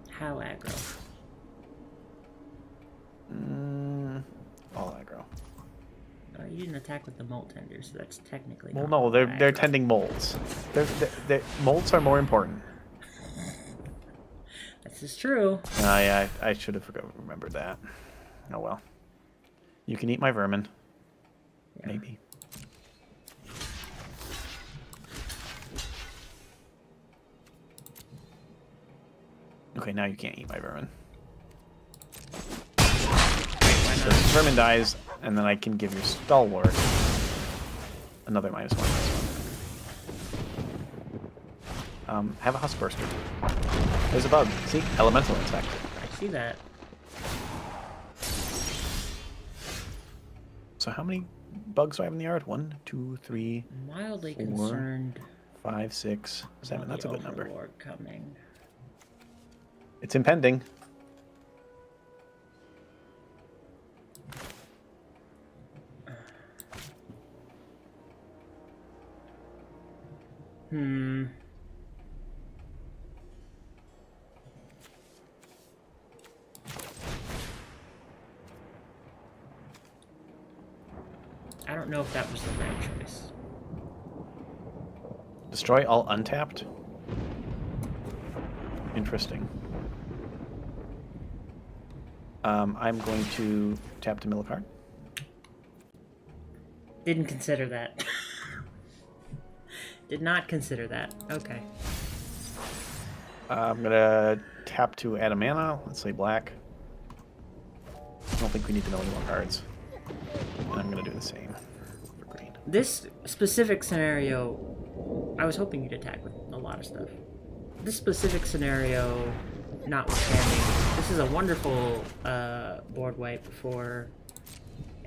How aggro? All aggro. You didn't attack with the Molt Tender, so that's technically Well, not no, all they're aggro. tending molds. Molds are more important. This is true. Yeah, I should have remembered that. Oh well. You can eat my vermin. Yeah. Maybe. Okay, now you can't eat my vermin. Why So not? vermin dies, and then I can give your stalwart another -1. Have a husk burster. There's a bug. See? Elemental insect. I see that. So how many bugs do I have in the yard? 1, 2, 3, Mildly 4, concerned 5, 6, 7. about That's a the good number. Overlord coming. It's impending. I don't know if that was the right choice. Destroy all untapped? Interesting. I'm going to tap to mill a card. Didn't consider that. Did not consider that. Okay. I'm going to tap to add a mana. Let's say black. I don't think we need to know any more cards. And I'm going to do the same for green. This specific scenario, I was hoping you'd attack with a lot of stuff. This specific scenario, notwithstanding, this is a wonderful board wipe for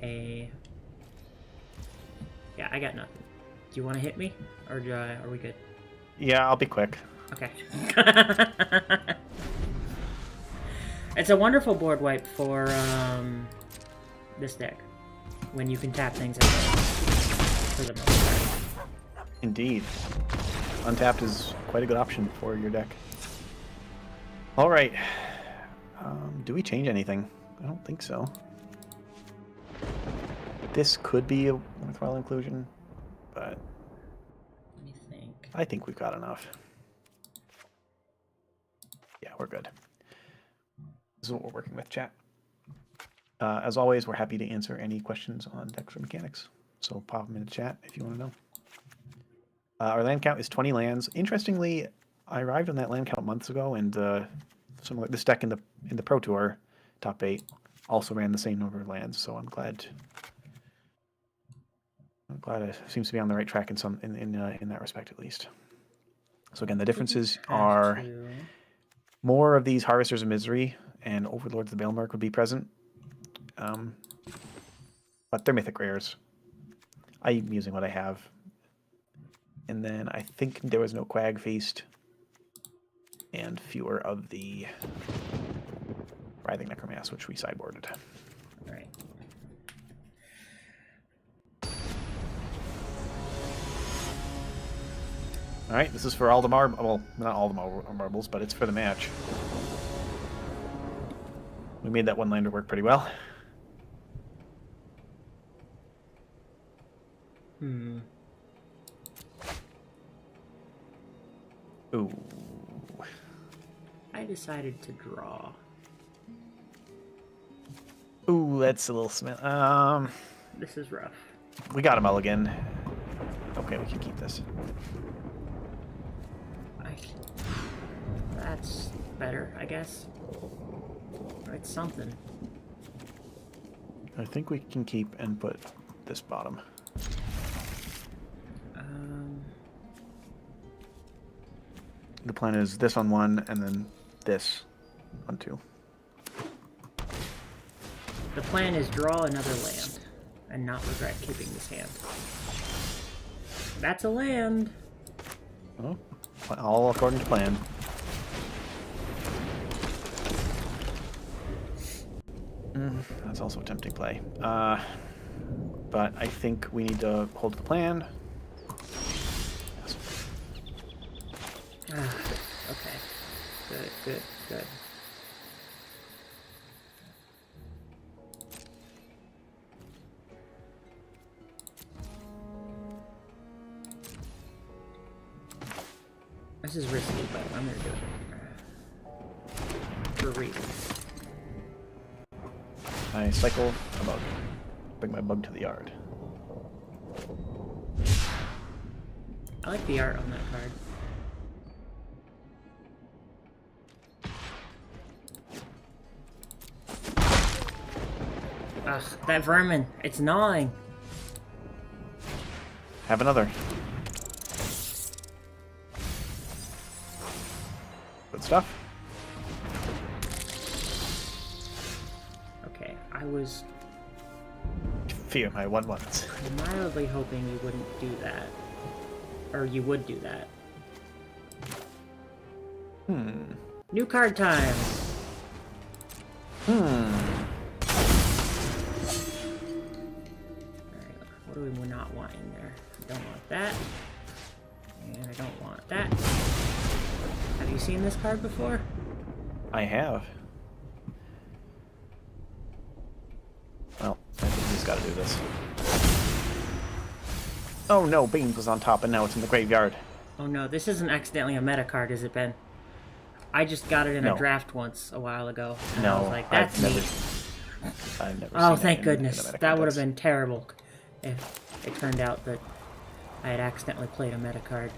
a... Yeah, I got nothing. Do you want to hit me? Or are we good? Yeah, I'll be quick. Okay. It's a wonderful board wipe for this deck. When you can tap things out for the most part. Indeed. Untapped is quite a good option for your deck. Alright. Do we change anything? I don't think so. This could be a worthwhile inclusion, but Let me think. I think we've got enough. Yeah, we're good. This is what we're working with, chat. As always, we're happy to answer any questions on decks or mechanics. So pop them in the chat if you want to know. Our land count is 20 lands. Interestingly, I arrived on that land count months ago, and this deck in the Pro Tour top 8 also ran the same number of lands. So I'm glad glad it seems to be on the right track in some in that respect at least. So again, the differences are more of these Harvesters of Misery and Overlords of the Baelmark would be present, but they're mythic rares. I'm using what I have, and then I think there was no Quag Feast and fewer of the Writhing Necromass, which we sideboarded. All right. All right, this is for all the well, not all the marbles, but it's for the match. We made that one lander work pretty well. Ooh. I decided to draw. Ooh, that's a little This is rough. We got a mulligan. Okay, we can keep this. That's better, I guess. It's something. I think we can keep and put this bottom. The plan is this on one, and then this on two. The plan is draw another land, and not regret keeping this hand. That's a land! Oh, all according to plan. That's also a tempting play. But I think we need to hold the plan. Yes. Okay. Good. This is risky, but I'm gonna do it. For reasons. I cycle a bug. Bring my bug to the yard. I like the art on that card. Ugh, that vermin. It's gnawing. Have another. Good stuff. Okay, I was Fear my 1/1s. mildly hoping you wouldn't do that. Or you would do that. New card time! Alright, what do we not want in there? I don't want that. And I don't want that. Have you seen this card before? I have. Well, I think we just gotta do this. Oh no, Beans was on top and now it's in the graveyard. Oh no, this isn't accidentally a meta card, has it been? I just got it in a draft once a while ago. And I was like, that's neat. I've never Oh, seen thank it in goodness. a That would have meta been terrible if it turned out that I had accidentally played a meta card.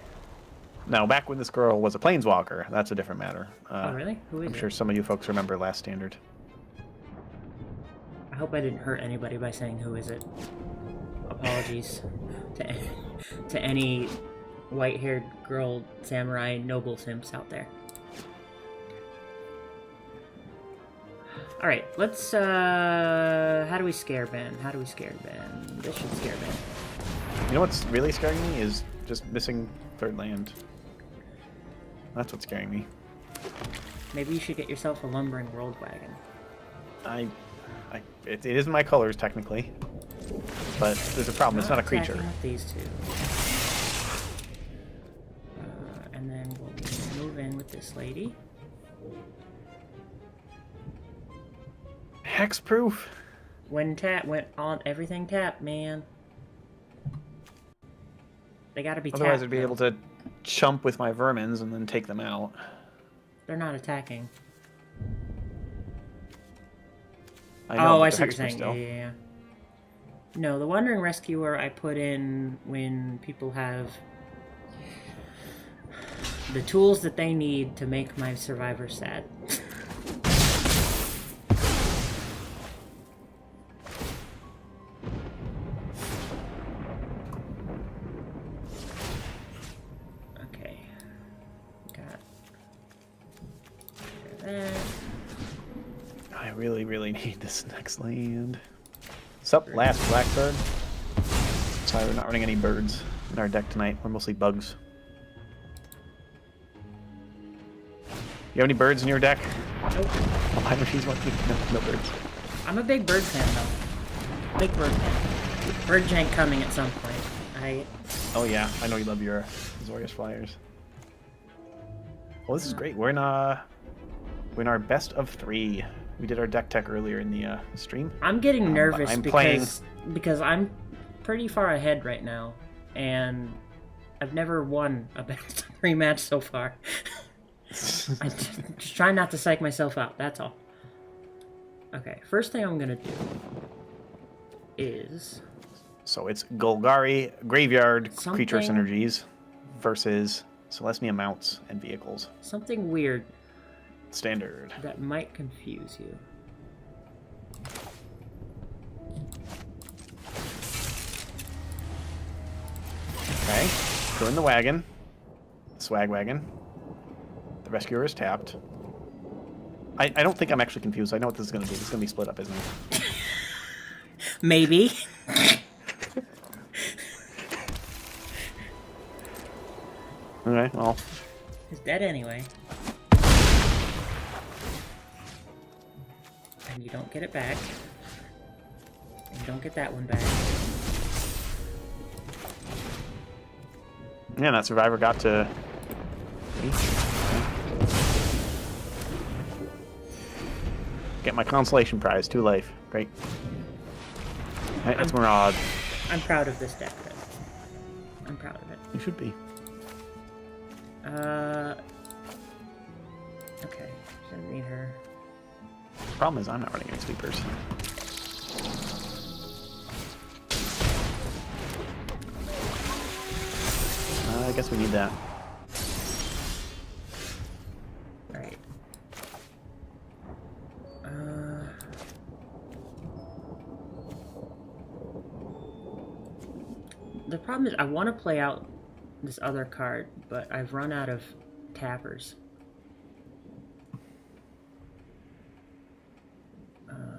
Now, back when this girl was a planeswalker, that's a different matter. Oh, really? Who is I'm it? sure some of you folks remember last Standard. I hope I didn't hurt anybody by saying who is it. Apologies to any white-haired girl samurai noble simps out there. Alright, let's, how do we scare Ben? This should scare Ben. You know what's really scaring me is just missing third land. That's what's scaring me. Maybe you should get yourself a lumbering world wagon. It isn't my colors, technically. But there's a problem, it's not a creature. With these two. And then we'll move in with this lady. Hexproof? When went on everything tapped, man. They gotta be tapped. Otherwise I'd be able to chump with my vermins and then take them out. They're not attacking. I know, I see what you're saying. Still. Yeah. No, the Wandering Rescuer I put in when people have the tools that they need to make my survivor sad. really need this next land. Sup, last black card. Sorry, we're not running any birds in our deck tonight. We're mostly bugs. You have any birds in your deck? Nope. Oh, I know she's one. No birds. I'm a big bird fan, though. Big bird fan. Bird jank coming at some point. Oh yeah, I know you love your Azorius Flyers. Well, this is great. We're in our best of 3. We did our deck tech earlier in the stream. I'm getting nervous playing... because I'm pretty far ahead right now, and I've never won a best of 3 match so far. I'm just trying not to psych myself out, that's all. Okay, first thing I'm gonna do is... So it's Golgari, Graveyard, Creature Something- Synergies versus Celestia Mounts and Vehicles. something weird Standard. that might confuse you. Okay, go in the wagon. Swag wagon. The Rescuer is tapped. I don't think I'm actually confused. I know what this is going to be. This is going to be split up, isn't it? Maybe. Okay, well. It's dead anyway. And you don't get it back. And you don't get that one back. Yeah, that survivor got to... Get my consolation prize, 2 life. Great. Right, that's Maraud. I'm proud of this deck, though. I'm proud of it. You should be. Okay. Shouldn't need her. Problem is, I'm not running any sweepers. I guess we need that. Right. The problem is, I want to play out this other card, but I've run out of tappers.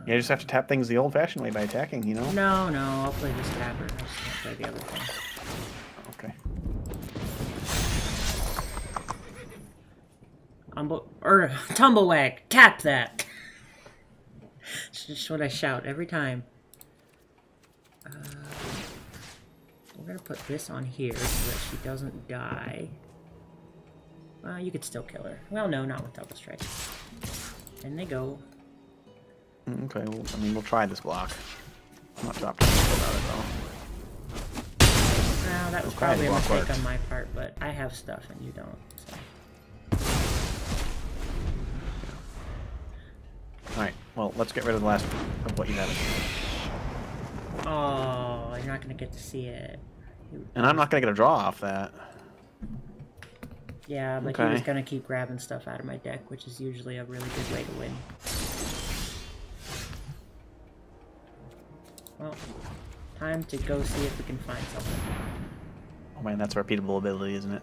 Yeah, you just have to tap things the old-fashioned way by attacking, you know? No, I'll play this tapper. I just can't play the other thing. Okay. Tumblewag, tap that! It's just what I shout every time. We're gonna put this on here so that she doesn't die. Well, you could still kill her. Well, no, not with double strike. And they go. Okay, well, I mean, we'll try this block. I'm not too optimistic about it, though. Well, that was Okay, probably a block mistake worked. on my part, but I have stuff and you don't, so. Alright, well, let's get rid of the last of what you have. Oh, you're not gonna get to see it. And I'm not going to get a draw off that. Yeah, but Okay. he was gonna keep grabbing stuff out of my deck, which is usually a really good way to win. Well, time to go see if we can find something. Oh man, that's a repeatable ability, isn't it?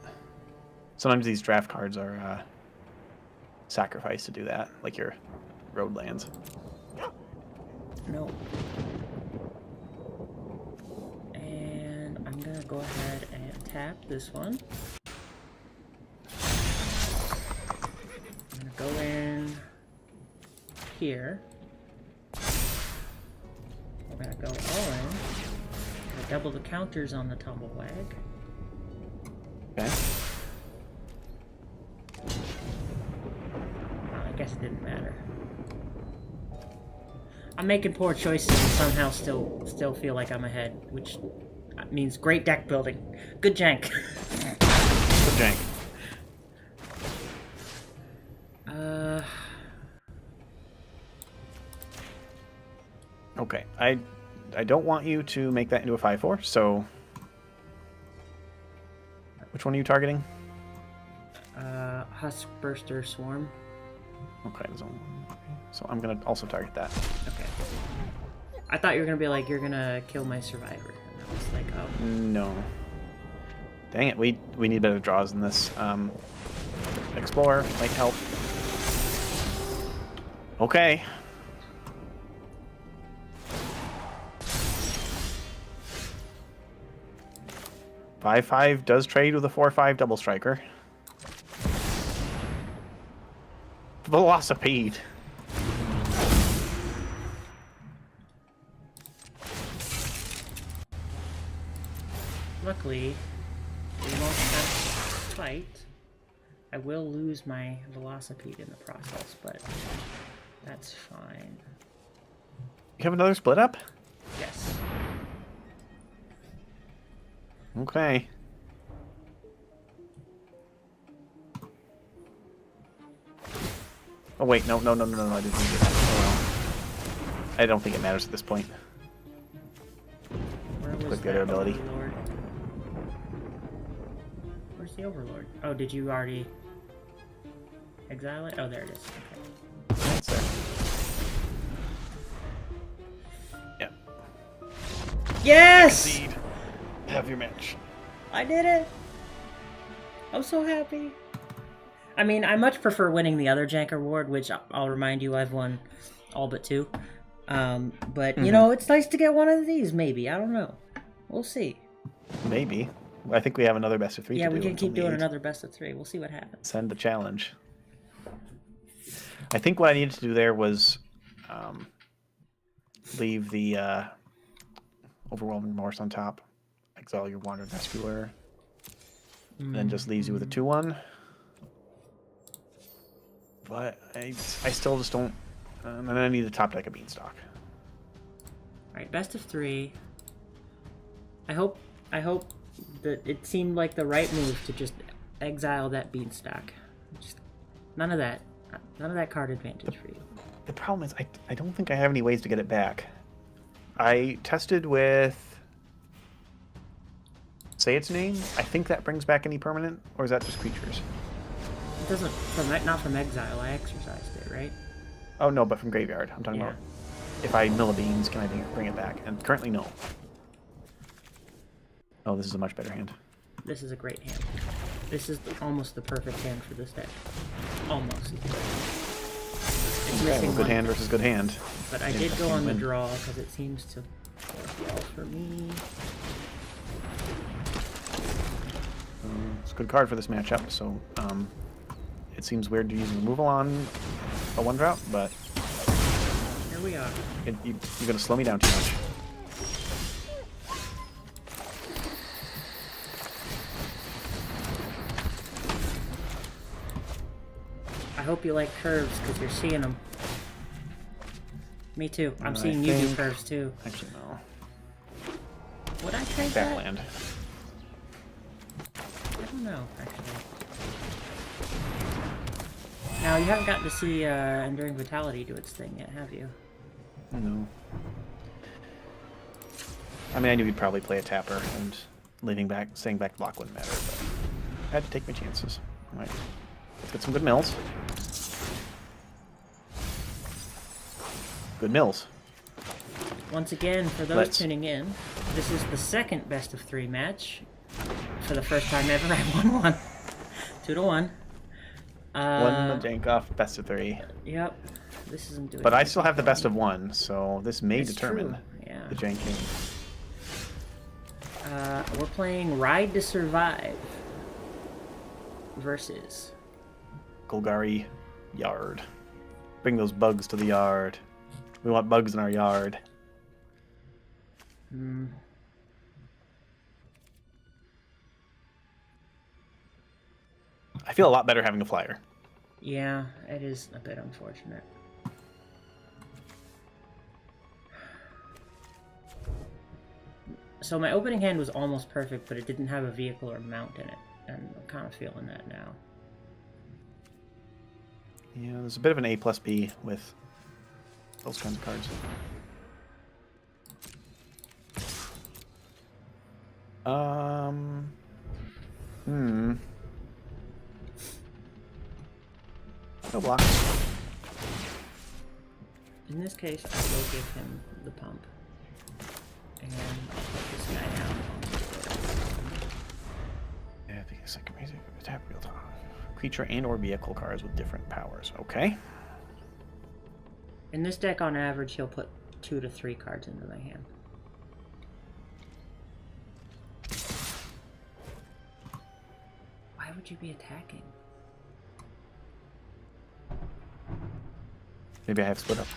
Sometimes these draft cards are sacrificed to do that, like your road lands. No. And I'm gonna go ahead and tap this one. I'm gonna go in here. We're gonna go all in. Gonna double the counters on the Tumblewag. Okay. Well, I guess it didn't matter. I'm making poor choices and somehow still feel like I'm ahead, which means great deck building. Good jank. Good jank. Okay, I don't want you to make that into a 5/4, so... Which one are you targeting? Huskburster Swarm. Okay, there's only one. So I'm gonna also target that. Okay. I thought you were gonna be like, you're gonna kill my survivor. And I was like, oh. No. Dang it, we need better draws than this. Explorer might help. Okay. 5/5 does trade with a 4/5 double striker. Velocipede. Luckily, we won't have to fight. I will lose my Velocipede in the process, but that's fine. You have another split up? Yes. Okay. Oh wait, no, I didn't do that. Oh, well. I don't think it matters at this point. Where was Click the that other ability. Overlord? Where's the Overlord? Oh, did you already exile it? Oh, there it is. Okay. That's there. Yeah. Yes! Concede. Have your match. I did it! I'm so happy. I mean, I much prefer winning the other Jank Award, which I'll remind you I've won all but 2. But, you know, it's nice to get one of these, maybe. I don't know. We'll see. Maybe. I think we have another best of 3 Yeah, to do. we can until keep the doing 8th. another best of 3. We'll see what happens. Send the challenge. I think what I needed to do there was leave the overwhelming remorse on top, exile your wandering rescuer, and then just leaves you with a 2/1. But I still just don't. And then I need the top deck of Beanstalk. Alright, best of 3. I hope that it seemed like the right move to just exile that Beanstalk. Just none of that card advantage for you. The problem is I don't think I have any ways to get it back. I tested with say its name. I think that brings back any permanent, or is that just creatures? It doesn't not from exile. I exercised it, right? Oh no, but from graveyard. I'm talking about if I mill a beans, can I bring it back? And currently no. Oh, this is a much better hand. This is a great hand. This is almost the perfect hand for this deck. Almost. It's Okay, missing well, good one, hand versus good hand. but I did go on the draw because it seems to work well for me. It's a good card for this matchup, so it seems weird to use removal on a 1-drop, but Here we are. you're going to slow me down too much. I hope you like curves because you're seeing them. Me too. I'm seeing you do curves too. Actually, no. Would I trade that? Backland. I don't know, actually. Now, you haven't gotten to see Enduring Vitality do its thing yet, have you? No. I mean, I knew he'd probably play a tapper, and staying back to block wouldn't matter, but I had to take my chances. All right. Let's get some good mills. Good mills. Once again, for those tuning in, this is the second best of 3 match. For the first time ever, I won one. 2-1. Won the Jank-Off best of 3. Yep. This isn't doing But I still have the best of 1, so this may determine true. Yeah. the Janking. We're playing Ride to Survive versus Golgari Yard. Bring those bugs to the yard. We want bugs in our yard. I feel a lot better having a flyer. Yeah, it is a bit unfortunate. So my opening hand was almost perfect, but it didn't have a vehicle or mount in it, and I'm kind of feeling that now. Yeah, there's a bit of an A+B with those kinds of cards. No blocks. In this case, I will give him the pump. And I'll put this guy out on the board. Yeah, because I can raise it. Tap real time. Creature and or vehicle cards with different powers. Okay. In this deck, on average, he'll put 2 to 3 cards into the hand. would you be attacking? Maybe I have split up.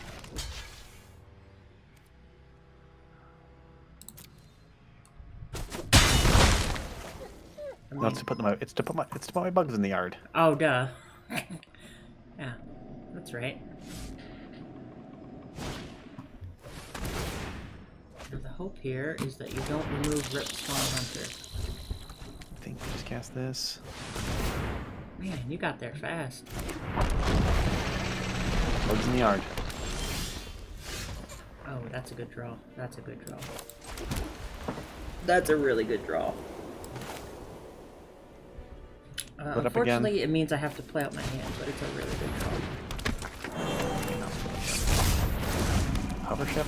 No, it's to put them out. It's to put my bugs in the yard. Oh, duh. Yeah, that's right. Now the hope here is that you don't remove Rip Spawn Hunter. I think we just cast this. Man, you got there fast. Bugs in the yard. Oh, that's a good draw. That's a good draw. That's a really good draw. Unfortunately, it means I have to play out my hand, but it's a really good draw. Hover ship.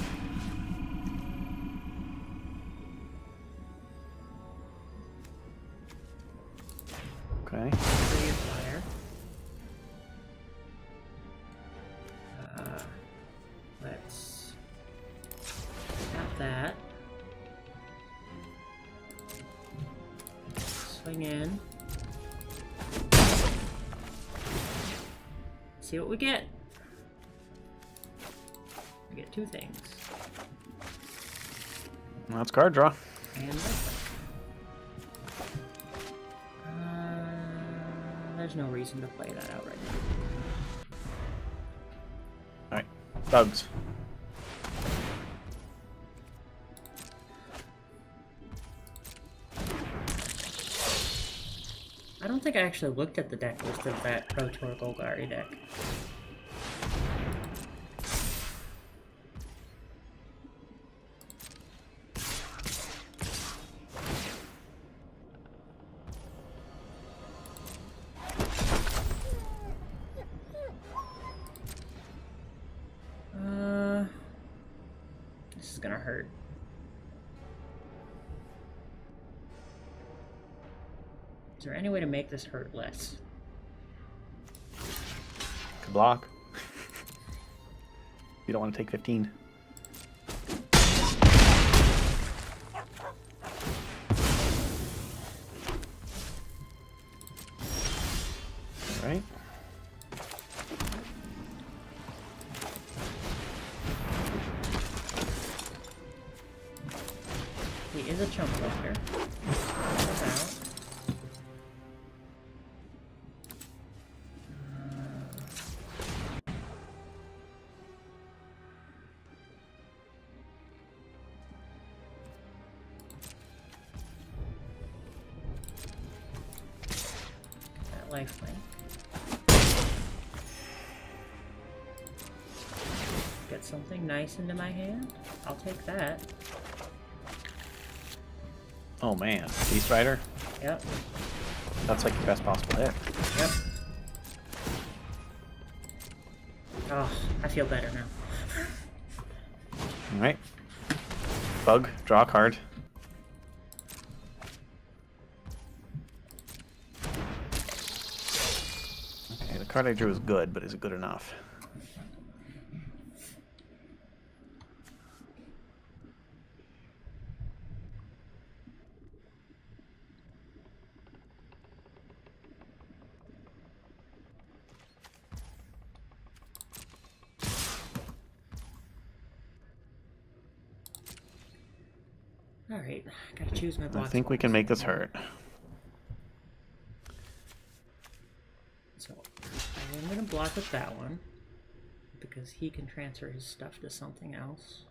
Okay. Free fire. Let's tap that. Swing in. See what we get. We get two things. Well, that's card draw. And this. There's no reason to play that out right now. Alright. Bugs. I don't think I actually looked at the deck list of that Pro Tour Golgari deck. This is gonna hurt. Is there any way to make this hurt less? Could block. You don't want to take 15. Alright. He is a chump blocker. Lifelink. Get something nice into my hand. I'll take that. Oh man, Beast Rider? Yep. That's like the best possible hit. Yep. Oh, I feel better now. Alright. Bug, draw a card. Okay, the card I drew is good, but is it good enough? Alright, gotta choose my blocks. I think we can make this hurt. So, I'm gonna block with that one, because he can transfer his stuff to something else.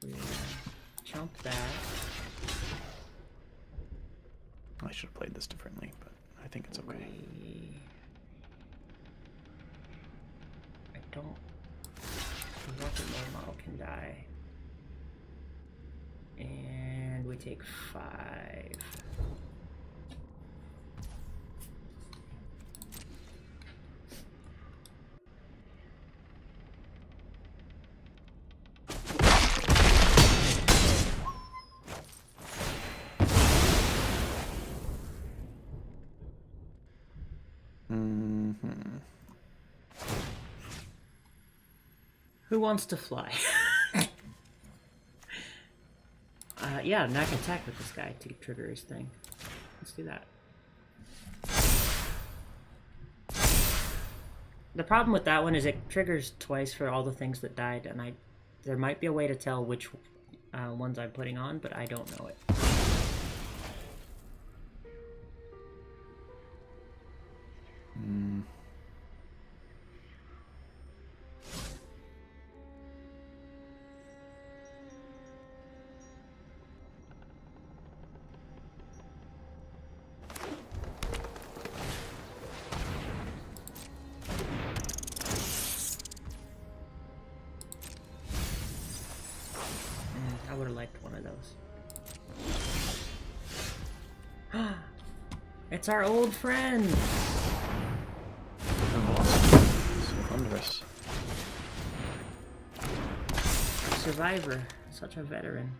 We're gonna chump that. I should have played this differently, but I think it's okay. I don't... The rocket mode model can die. And we take 5. Who wants to fly? Yeah, and I can attack with this guy to trigger his thing. Let's do that. The problem with that one is it triggers twice for all the things that died, and there might be a way to tell which ones I'm putting on, but I don't know it. Hmm. I would have liked one of those. It's our old friend! Oh, so thunderous. Survivor. Such a veteran.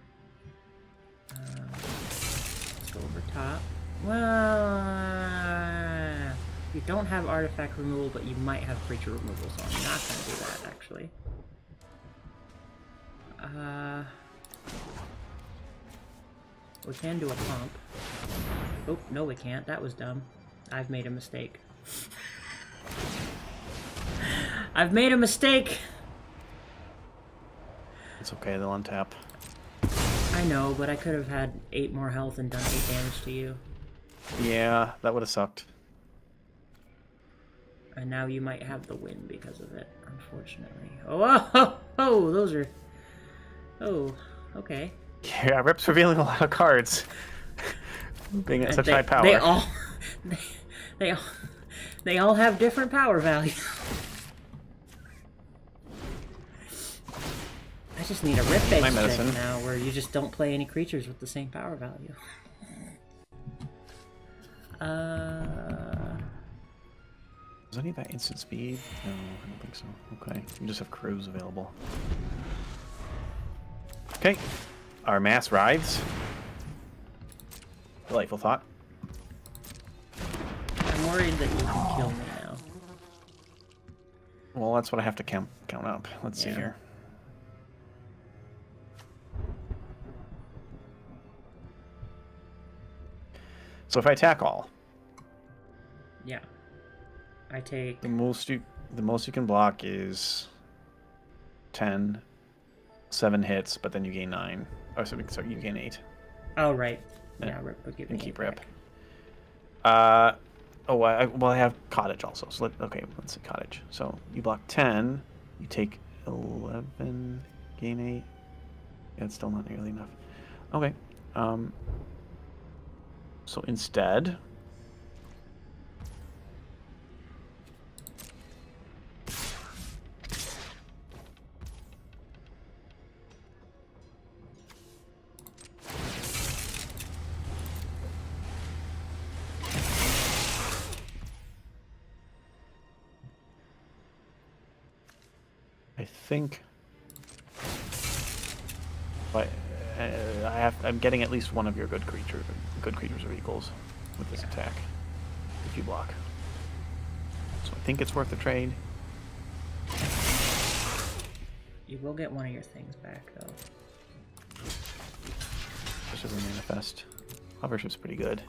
Let's go over top. Well, you don't have artifact removal, but you might have creature removal, so I'm not going to do that, actually. We can do a pump. Oh, no we can't. That was dumb. I've made a mistake. I've made a mistake! It's okay, they'll untap. I know, but I could have had 8 more health and done 8 damage to you. Yeah, that would have sucked. And now you might have the win because of it, unfortunately. Oh, those are... Oh, okay. Yeah, Rip's revealing a lot of cards. Being at such high power. They all have different power values. I just need a Rip-based deck now where you just don't play any creatures with the same power value. Does any of that instant speed? No, I don't think so. Okay, you just have crews available. Okay, our mass writhes. Delightful thought. I'm worried that you can kill me now. Well, that's what I have to count up. Let's see here. So if I attack all, yeah, I take the most you can block is 10, 7 hits, but then you gain 9. Oh, sorry, you gain 8. Oh right, yeah, Rip would give me. And keep Rip. I have cottage also. So let's see cottage. So you block 10, you take 11, gain 8. Yeah, it's still not nearly enough. Okay. So instead, I think, but I'm getting at least one of your good creatures or equals with this attack if you block. So I think it's worth the trade. You will get one of your things back though. Especially the manifest. Hovership's pretty good.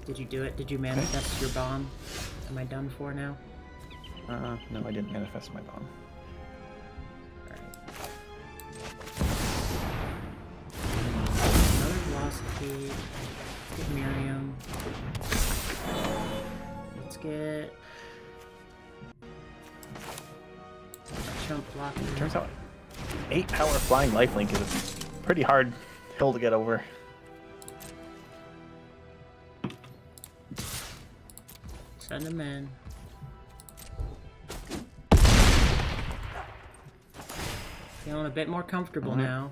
Did you do it? Did you manifest your bomb? Am I done for now? No, I didn't manifest my bomb. Alright. Another velocity. Let's get Miriam. Let's get a chump block. Turns out 8 power flying lifelink is a pretty hard hill to get over. Send him in. Feeling a bit more comfortable now.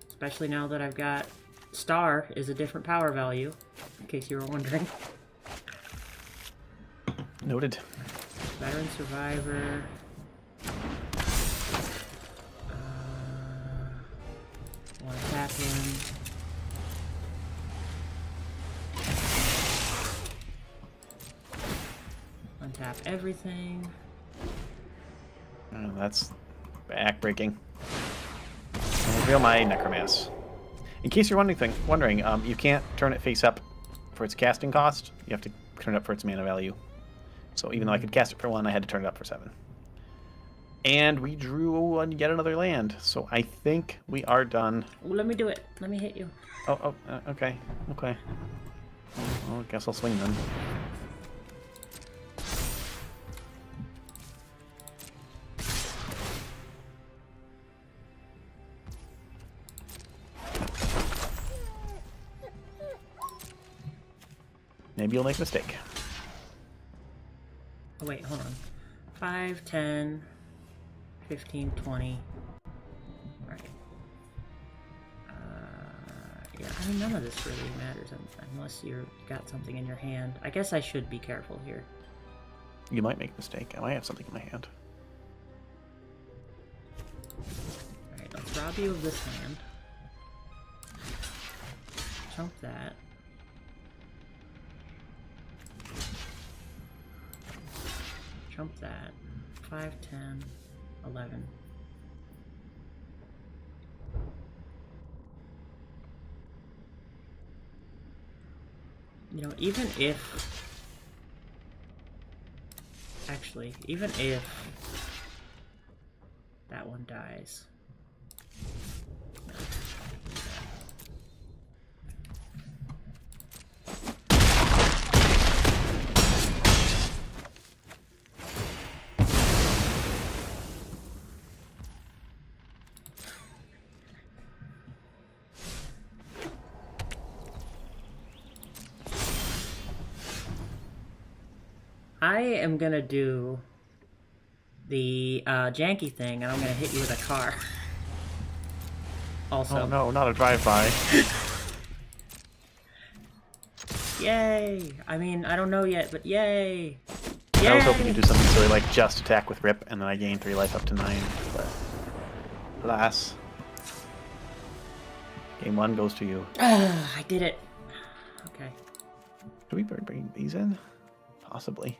Especially now that I've got Star is a different power value, in case you were wondering. Noted. Veteran Survivor. Want to tap him. tap everything. Oh, that's backbreaking. I'll reveal my Necromass. In case you're wondering, you can't turn it face up for its casting cost. You have to turn it up for its mana value. So even though I could cast it for 1, I had to turn it up for 7. And we drew yet another land. So I think we are done. Well, let me do it. Let me hit you. Okay. Okay. Well, I guess I'll swing then. Maybe you'll make a mistake. Oh, wait, hold on. 5, 10, 15, 20. Alright. Yeah, I mean, none of this really matters unless you've got something in your hand. I guess I should be careful here. You might make a mistake. I might have something in my hand. Alright, let's rob you of this hand. Chump that. Jump that. 5, 10, 11. You know, even if... Actually, even if that one dies... I am gonna do the janky thing, and I'm gonna hit you with a car. Also. Oh no, not a drive-by. Yay! I mean, I don't know yet, but yay! Yay! I was hoping you'd do something silly like just attack with Rip, and then I gain 3 life up to 9, but alas. Game 1 goes to you. I did it. Okay. Do we bring these in? Possibly.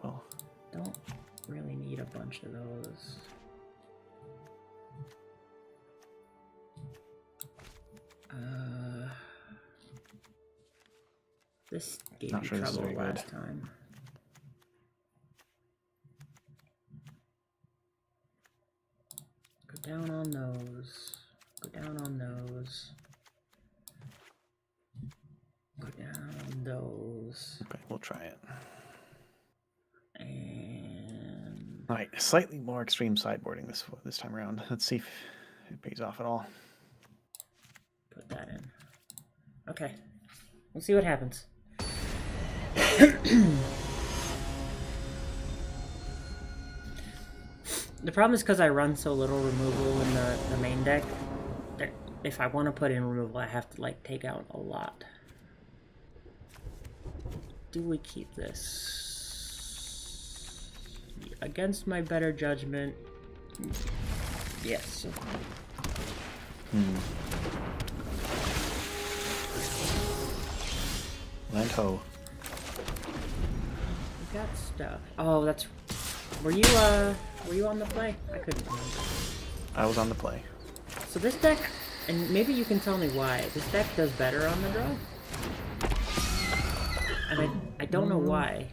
Well, Don't really need a bunch of those. This gave Not you sure this is trouble very last good. time. Go down on those. Go down on those. Go down on those. okay, we'll try it. And All right, slightly more extreme sideboarding this time around. Let's see if it pays off at all. put that in. Okay. We'll see what happens. The problem is because I run so little removal in the main deck, if I want to put in removal, I have to like take out a lot. Do we keep this? Against my better judgment, yes. Land ho. We got stuff. Oh, that's. Were you on the play? I couldn't remember. I was on the play. So this deck, and maybe you can tell me why, this deck does better on the draw. And I don't know why.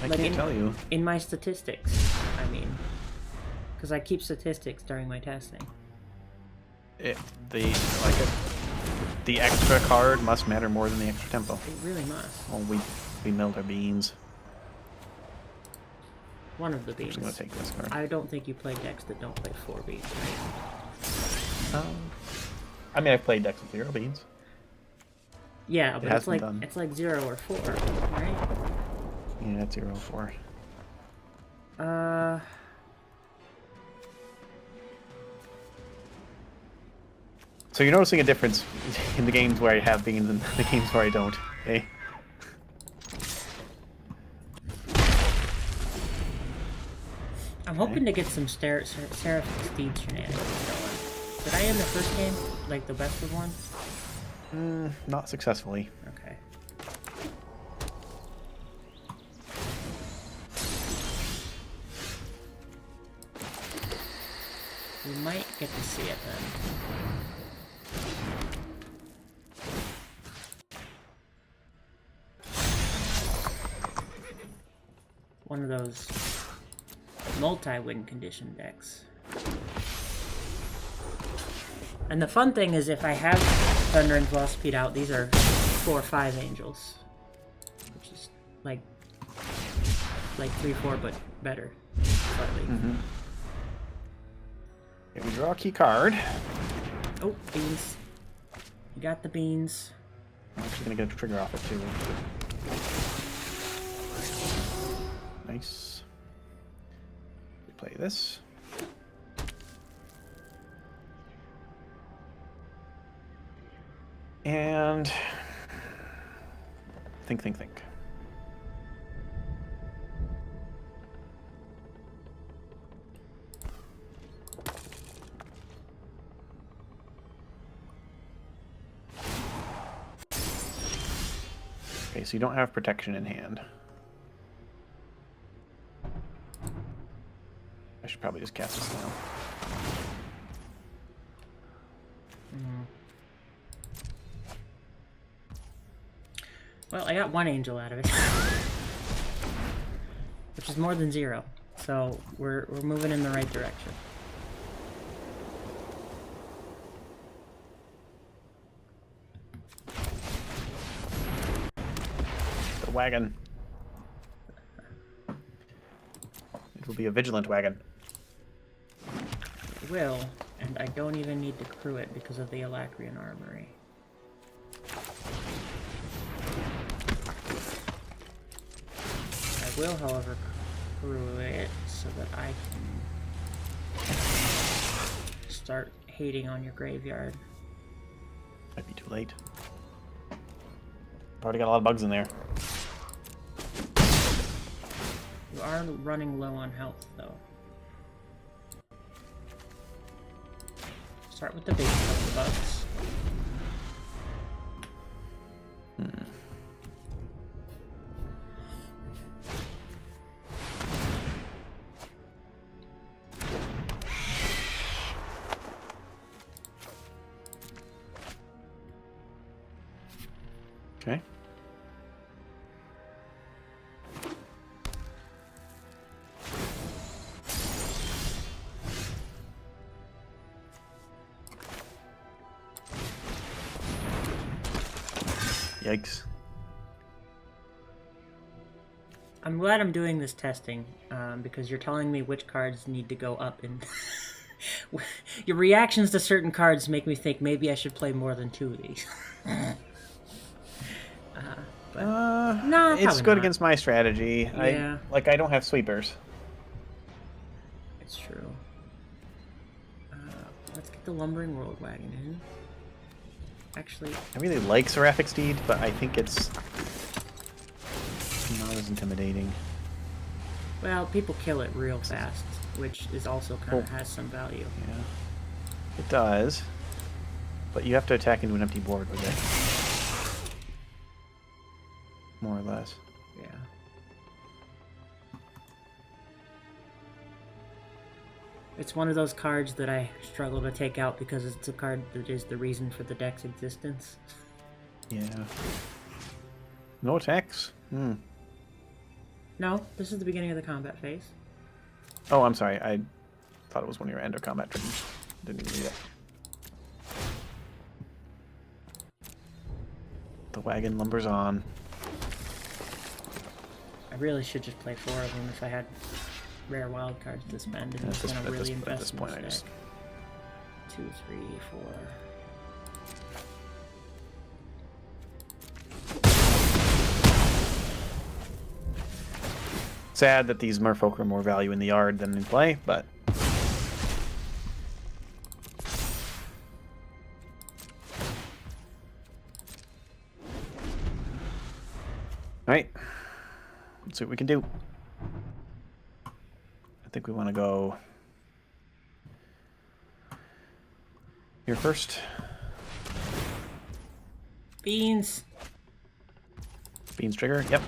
I can't tell you. In my statistics, I mean. Because I keep statistics during my testing. The extra card must matter more than the extra tempo. It really must. Well, we milled our beans. One of the I'm beans. just gonna take this card. I don't think you play decks that don't play 4 beans, right? I mean, I've played decks with 0 beans. Yeah, but has been done. it's like 0 or 4, right? Yeah, it's 0-4. So you're noticing a difference in the games where I have beans and the games where I don't, eh? I'm hoping to get some Seraphic Steed shenanigans going. Did I end the first game like the best of one? Not successfully. Okay. We might get to see it then. One of those multi-win condition decks. And the fun thing is if I have Thunder and Velocipede out, these are 4 or 5 angels. Which is like 3-4 but better. Slightly. Mm-hmm. Okay, we draw a key card. Oh, beans. You got the beans. I'm actually gonna get a trigger off it too. Nice. We play this. And think. Okay, so you don't have protection in hand. I should probably just cast this now. Well, I got 1 angel out of it. Which is more than 0. So we're moving in the right direction. The wagon. It will be a vigilant wagon. It will, and I don't even need to crew it because of the Alacrian Armory. I will, however, crew it so that I can start hating on your graveyard. Might be too late. Already got a lot of bugs in there. You are running low on health, though. Start with the base of the bugs. Okay. Yikes. I'm glad I'm doing this testing, because you're telling me which cards need to go up in... Your reactions to certain cards make me think maybe I should play more than 2 of these. No, it's good not. against my strategy. Yeah. I don't have sweepers. It's true. Let's get the Lumbering World Wagon in. Actually... I really like Seraphic Steed, but I think it's not as intimidating. Well, people kill it real fast, which is also kind of has some value. Yeah, it does. But you have to attack into an empty board with it. More or less. Yeah. It's one of those cards that I struggle to take out because it's a card that is the reason for the deck's existence. Yeah. No attacks? Hmm. No, this is the beginning of the combat phase. Oh, I'm sorry. I thought it was one of your end of combat triggers. Didn't even read it. The wagon lumbers on. I really should just play 4 of them if I had rare wild cards to spend and just gonna really invest at this in point, this deck. 2, 3, 4. Sad that these merfolk are more value in the yard than in play, but... Alright. Let's see what we can do. I think we want to go here first. Beans! Beans trigger, yep.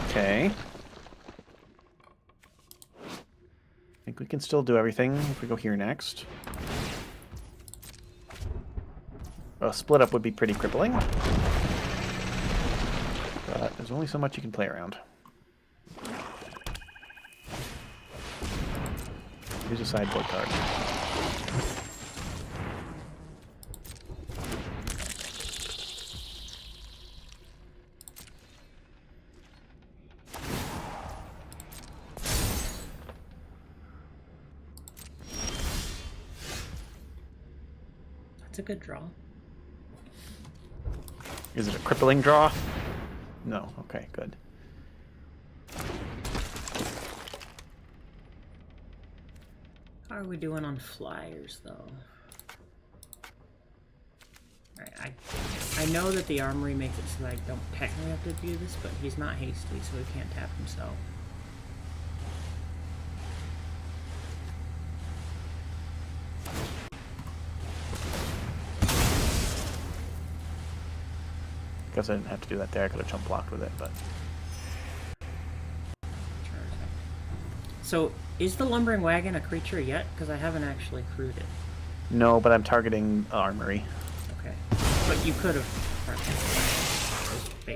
Okay. think we can still do everything if we go here next. A split up would be pretty crippling. But there's only so much you can play around. Here's a sideboard card. That's a good draw. Is it a crippling draw? No. Okay, good. How are we doing on flyers, though? Alright, I know that the armory makes it so I don't technically have to do this, but he's not hasty, so he can't tap himself. Guess I didn't have to do that there. I could have jump blocked with it, but... So, is the lumbering wagon a creature yet? Because I haven't actually crewed it. No, but I'm targeting armory. Okay. But you could have...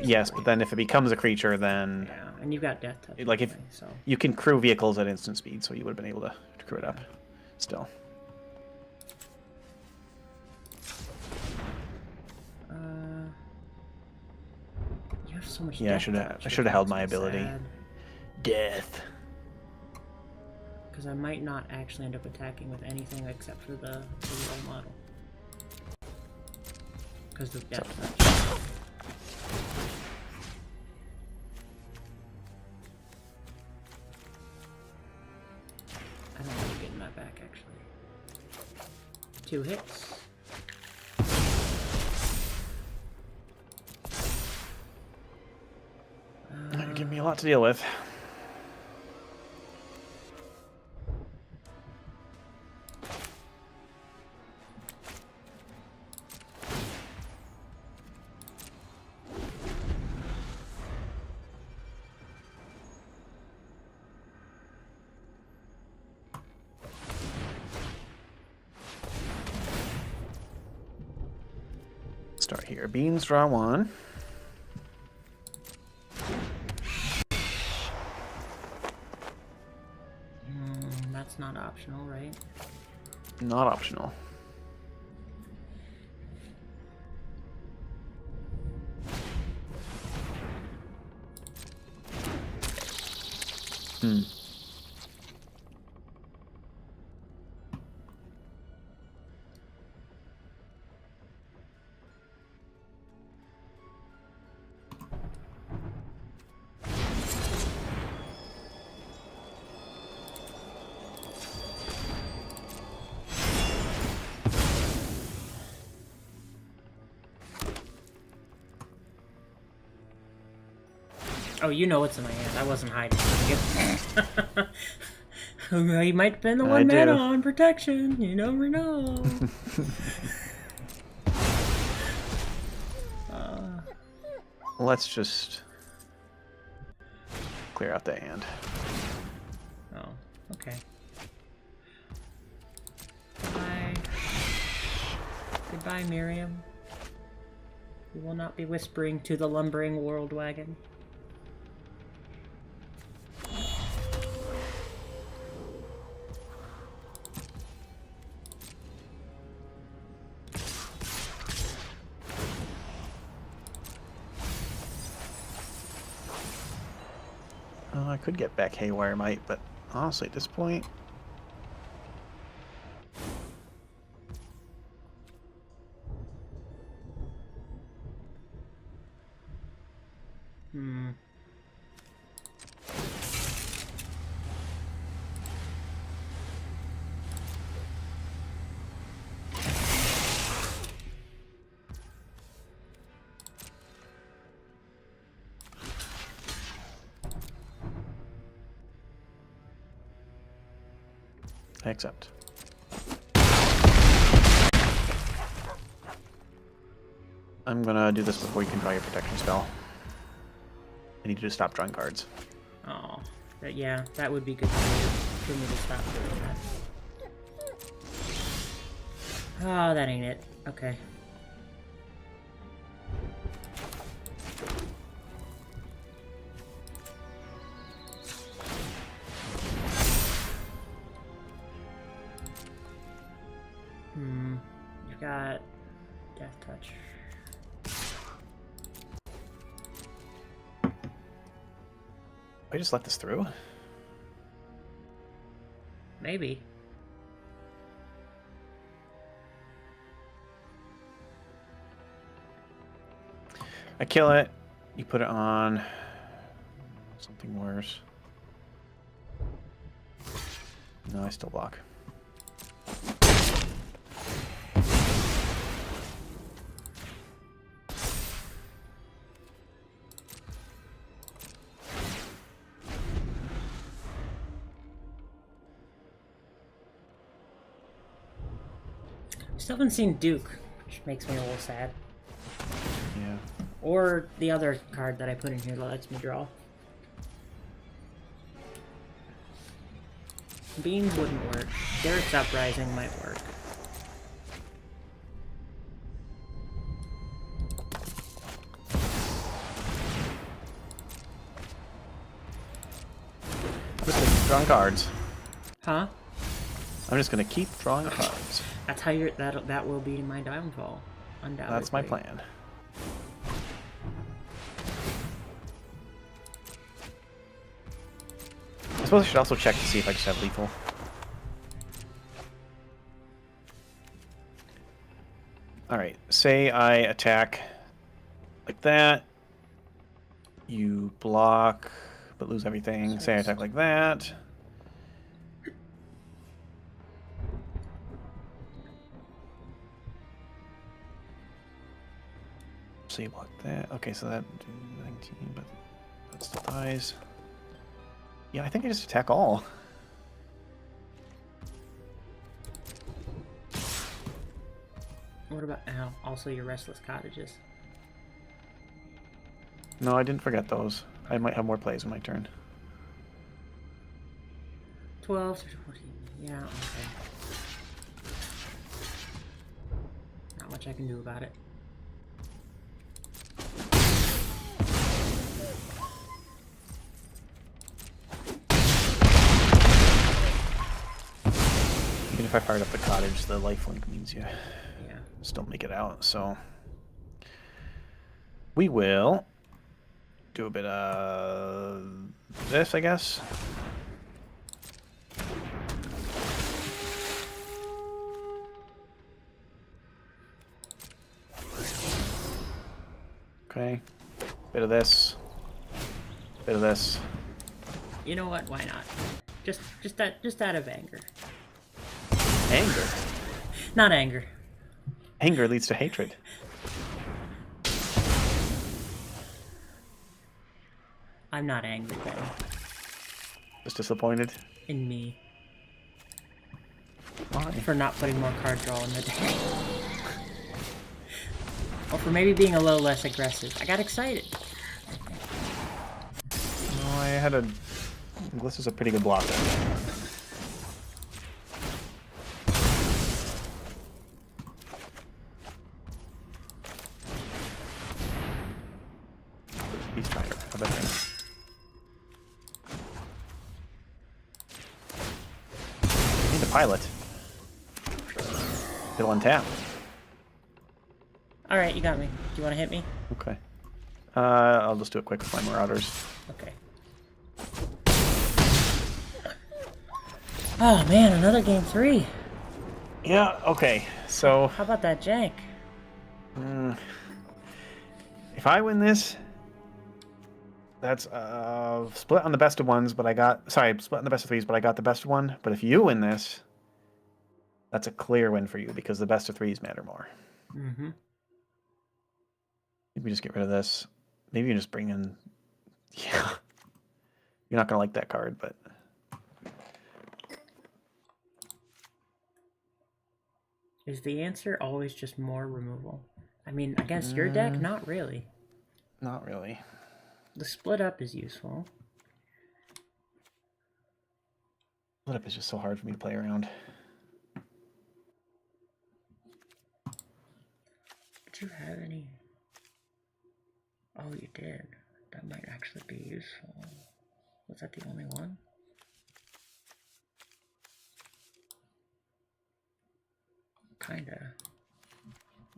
Yes, but then if it becomes a creature, then... Yeah, and you've got death touch. Like, if anyway, so. you can crew vehicles at instant speed, so you would have been able to crew it up still. You have so much Yeah, death I should have held my That's ability. sad. Death. Because I might not actually end up attacking with anything except for the real model. Because of death touch. I don't want to get in that back, actually. 2 hits. You're giving me a lot to deal with. Start here. Beans, draw 1. That's not optional, right? Not optional. Oh, you know what's in my hand. I wasn't hiding. He might have been the one mana on protection. You never know. Let's just clear out the hand. Oh, okay. Goodbye. Goodbye, Miriam. We will not be whispering to the lumbering world wagon. I could get back Haywire Might, but honestly, at this point... I accept. I'm gonna do this before you can draw your protection spell. I need you to stop drawing cards. Oh, yeah, that would be good for you. for me to stop doing that. Oh, that ain't it. Okay. You've got Death Touch. I just let this through. Maybe. I kill it. You put it on something worse. No, I still block. Still haven't seen Duke, which makes me a little sad. Yeah. Or the other card that I put in here that lets me draw. Beam wouldn't work. Derek's Uprising might work. I'm just gonna keep drawing cards. Huh? I'm just gonna keep drawing cards. That's how you're. That will be my downfall. Undoubtedly. That's my plan. I suppose I should also check to see if I just have lethal. Alright, say I attack like that. You block, but lose everything. Say I attack like that. So you block that. Okay, so that 19, but that still dies. Yeah, I think I just attack all. What about also your Restless Cottages? No, I didn't forget those. I might have more plays in my turn. 12, 13, 14. Yeah, okay. Not much I can do about it. Even if I fired up the cottage, the lifelink means you Yeah. still make it out. So we will do a bit of this, I guess. Okay. Bit of this. Bit of this. You know what? Why not? Just out of anger. Anger. Not anger. Anger leads to hatred. I'm not angry, Ben. Just disappointed. In me. Why? For not putting more card draw in the deck. Or for maybe being a little less aggressive. I got excited. No, I had a... This is a pretty good blocker. Beast Rider. How about that? I need to pilot. It'll untap. Alright, you got me. Do you want to hit me? Okay. I'll just do it quick with my Marauders. Okay. Oh man, another game 3. Yeah, okay. So... How about that jank? If I win this, that's split on the best of ones, but I got... Sorry, split on the best of threes, but I got the best one. But if you win this, that's a clear win for you, because the best of threes matter more. Mm-hmm. Maybe just get rid of this. Maybe you just bring in... Yeah. You're not going to like that card, but... Is the answer always just more removal? I mean, I guess your deck, not really. Not really. The split up is useful. Split up is just so hard for me to play around. Did you have any? Oh, you did. That might actually be useful. Was that the only one? Kinda.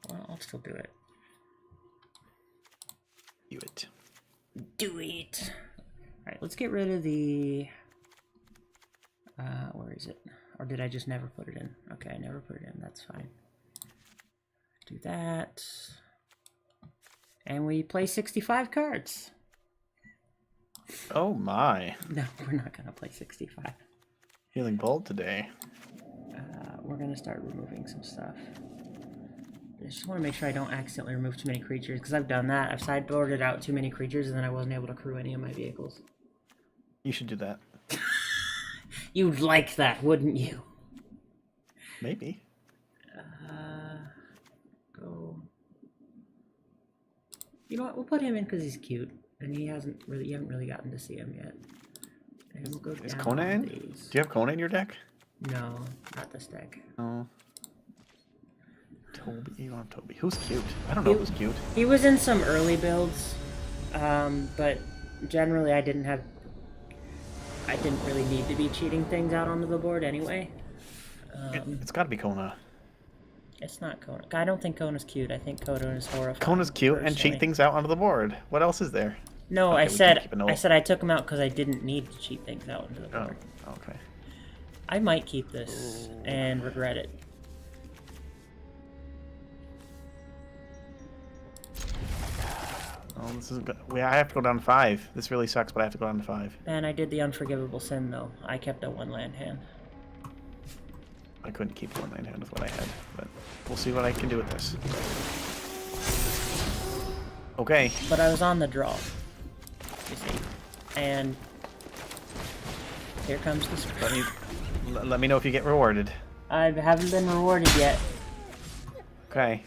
Well, I'll still do it. Do it. Do it! Alright, let's get rid of the... where is it? Or did I just never put it in? Okay, I never put it in. That's fine. Do that. And we play 65 cards. Oh my. No, we're not going to play 65. Feeling bold today. We're going to start removing some stuff. I just want to make sure I don't accidentally remove too many creatures, because I've done that. I've sideboarded out too many creatures, and then I wasn't able to crew any of my vehicles. You should do that. You'd like that, wouldn't you? Maybe. Go. You know what? We'll put him in because he's cute, and you haven't really gotten to see him yet. And we'll go Is down Kona in? these. Do you have Kona in your deck? No, not this deck. Oh. Toby. You don't have Toby. Who's cute? I don't know who's cute. He was in some early builds, but generally I didn't really need to be cheating things out onto the board anyway. It's got to be Kona. It's not Kona. I don't think Kona's cute. I think Kona is horrifying. Kona's cute and personally. cheat things out onto the board. What else is there? No, Okay, I said I took him out because I didn't need to cheat things out into the board. Oh, okay. I might keep this and regret it. Oh, this is good. I have to go down to 5. This really sucks, but I have to go down to 5. And I did the unforgivable sin though. I kept a 1-land hand. I couldn't keep 1 land hand with what I had, but we'll see what I can do with this. Okay. But I was on the draw, you see, and here comes the script. Let me know if you get rewarded. I haven't been rewarded yet. Okay.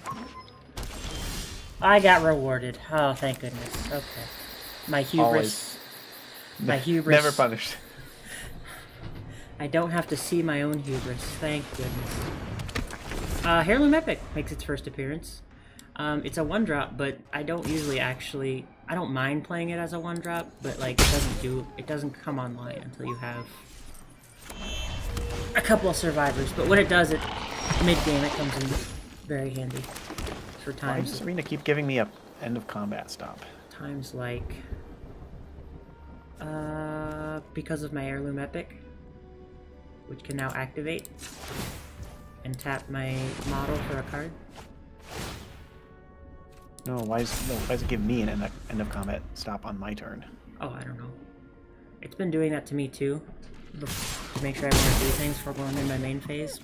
I got rewarded. Oh, thank goodness. Okay. My hubris. Always. My hubris. Never punished. I don't have to see my own hubris. Thank goodness. Heirloom Epic makes its first appearance. It's a 1-drop, but I don't usually actually... I don't mind playing it as a 1-drop, but like it doesn't come online until you have a couple of survivors. But when it does, mid-game it comes in very handy for Why times. does Serena keep giving me a end of combat stop? Times like because of my Heirloom Epic, which can now activate and tap my model for a card. No, why does it give me an end of combat stop on my turn? Oh, I don't know. It's been doing that to me too, to make sure I want to do things before going in my main phase.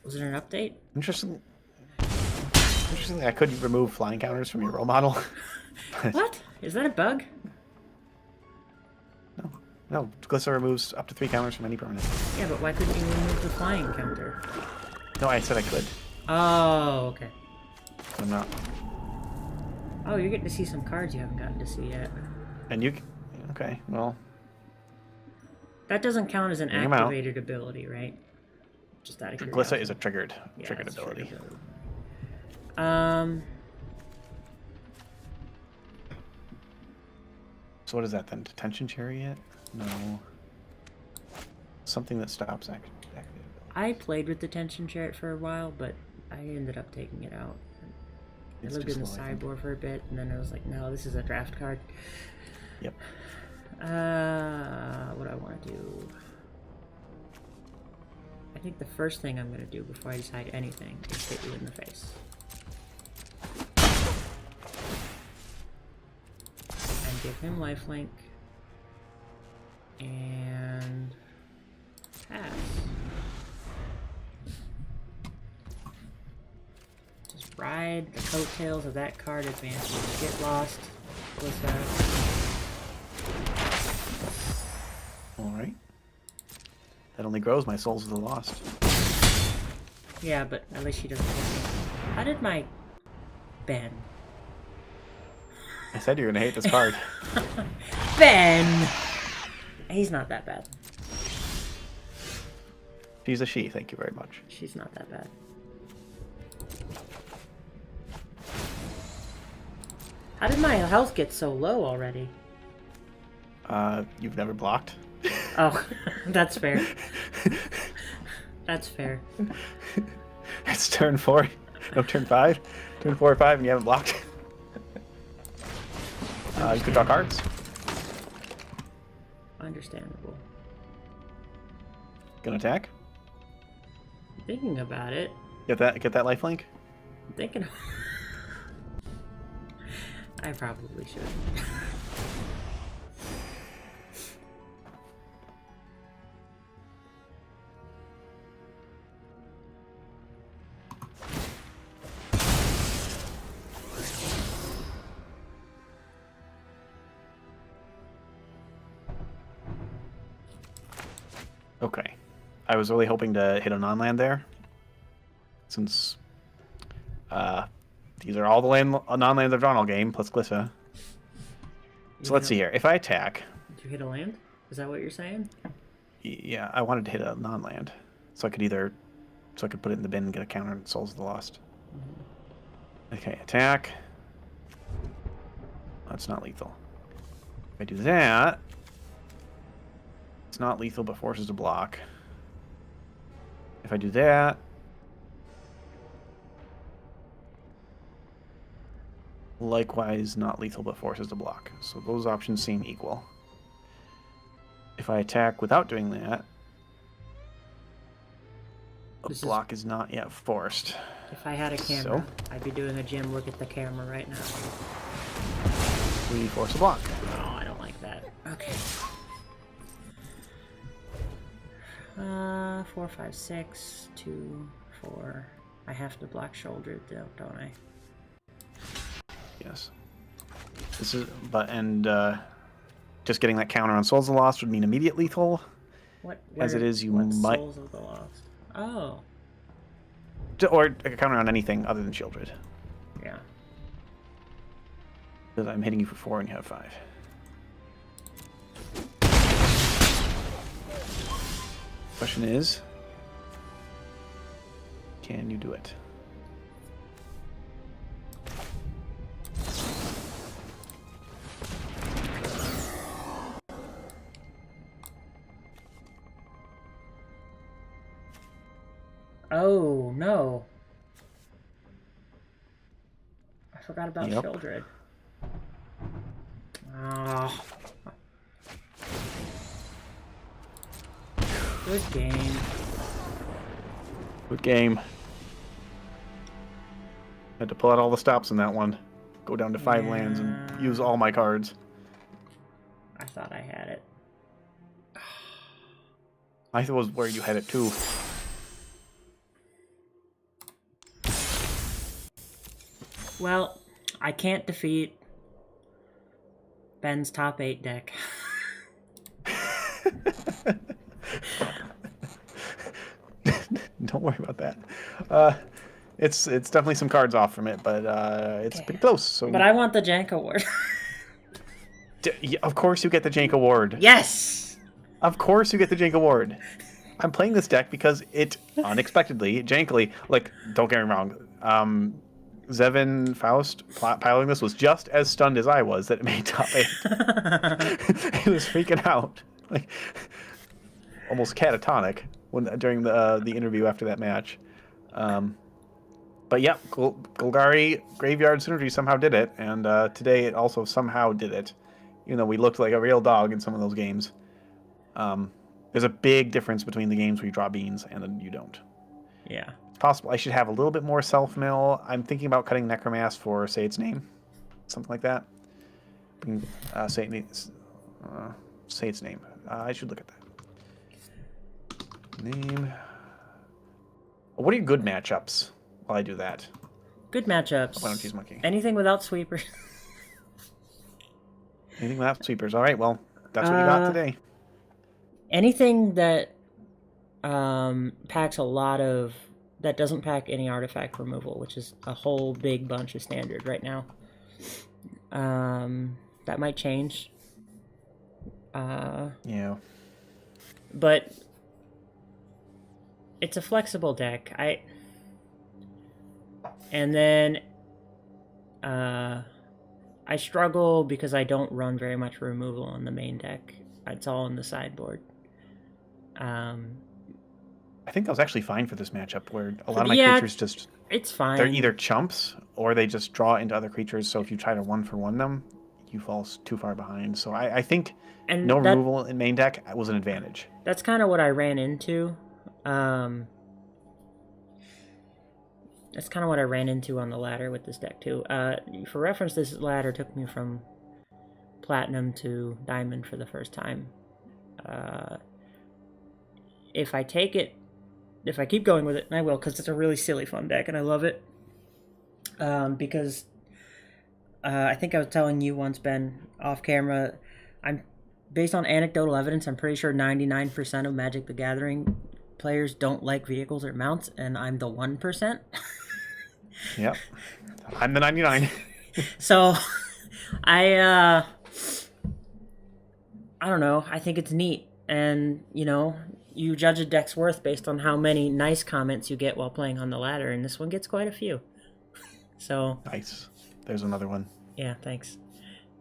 Was it an update? Interestingly, I could remove flying counters from your role model. What? Is that a bug? No, Glissa removes up to 3 counters from any permanent. Yeah, but why couldn't you remove the flying counter? No, I said I could. Oh, okay. I'm not. Oh, you're getting to see some cards you haven't gotten to see yet. And you... Okay, well... That doesn't count as an Bring 'em out. activated ability, right? Just out of curiosity. Glissa is a triggered Yeah, it's ability. triggered. So what is that then? Detention Chariot? No. Something that stops activated ability. I played with Detention Chariot for a while, but I ended up taking it out. I It's lived too in the slow, I think. sideboard for a bit, and then I was like, no, this is a draft card. Yep. What do I want to do? I think the first thing I'm going to do before I decide anything is hit you in the face. And give him lifelink. And pass. Just ride the coattails of that card advantage. Get lost. What's that? Alright. That only grows my souls of the lost. Yeah, but at least she doesn't hit me. How did my Ben? I said you're gonna hate this card. Ben! He's not that bad. She's a she. Thank you very much. She's not that bad. How did my health get so low already? You've never blocked? Oh, that's fair. That's fair. It's turn 4. No, turn 5. Turn 4 or 5 and you haven't blocked. You could draw cards. Understandable. Gonna attack? Thinking about it. Get that lifelink? I'm thinking. I probably should. Okay. I was really hoping to hit a non-land there. Since these are all the non-lands I've drawn all game, plus Glypha. So let's see here. If I attack... Did you hit a land? Is that what you're saying? Yeah, I wanted to hit a non-land. So I could either... So I could put it in the bin and get a counter and Souls of the Lost. Mm-hmm. Okay, attack. That's not lethal. If I do that... It's not lethal, but forces to block. If I do that... Likewise, not lethal, but forces to block. So those options seem equal. If I attack without doing that... A block is not yet forced. If I had a camera, I'd be doing a Jim look at the camera right now. We force a block. Oh, I don't like that. Okay. 4, 5, 6, 2, 4. I have to block shoulder, don't I? Yes. This is, just getting that counter on Souls of the Lost would mean immediate lethal. As it is, you might. Souls of the Lost? Oh. Or a counter on anything other than Shieldred. Yeah. Because I'm hitting you for 4 and you have 5. Question is, can you do it? Oh, no. I forgot about Shieldred. Oh. Good game. Good game. Had to pull out all the stops in that one. Go down to 5 lands and use all my cards. I thought I had it. I thought it was where you had it too. Well, I can't defeat Ben's top 8 deck. Don't worry about that. It's definitely some cards off from it, but it's pretty close. So. But I want the Jank Award. Of course you get the Jank Award. Yes! Of course you get the Jank Award. I'm playing this deck because it unexpectedly, jankily, like, don't get me wrong, Zevin Faust piloting this was just as stunned as I was that it made top 8. He was freaking out. Like, almost catatonic during the interview after that match. But yeah, Golgari Graveyard Synergy somehow did it, and today it also somehow did it, even though we looked like a real dog in some of those games. There's a big difference between the games where you draw beans and then you don't. Yeah. It's possible I should have a little bit more self-mill. I'm thinking about cutting Necromass for Say Its Name. Something like that. Say Its Name. I should look at that. Name. What are your good matchups while I do that? Good matchups. Why don't you use Monkey? Anything without sweepers. Anything without sweepers. All right, well, that's what you got today. Anything that packs a lot of... That doesn't pack any artifact removal, which is a whole big bunch of standard right now. That might change. Yeah. But it's a flexible deck. And then I struggle because I don't run very much removal on the main deck. It's all on the sideboard. I think that was actually fine for this matchup, where a lot of my Yeah, creatures just it's fine. they're either chumps or they just draw into other creatures. So if you try to 1-for-1 them, you fall too far behind. So I think And no removal in main deck was an advantage. That's kind of what I ran into. That's kind of what I ran into on the ladder with this deck too. For reference, this ladder took me from platinum to diamond for the first time. If I keep going with it, and I will, because it's a really silly fun deck, and I love it. Because I think I was telling you once, Ben, off camera, based on anecdotal evidence, I'm pretty sure 99% of Magic the Gathering players don't like vehicles or mounts, and I'm the 1%. Yep. I'm the 99. So, I don't know. I think it's neat. And, you judge a deck's worth based on how many nice comments you get while playing on the ladder, and this one gets quite a few. So Nice. There's another one. Yeah, thanks.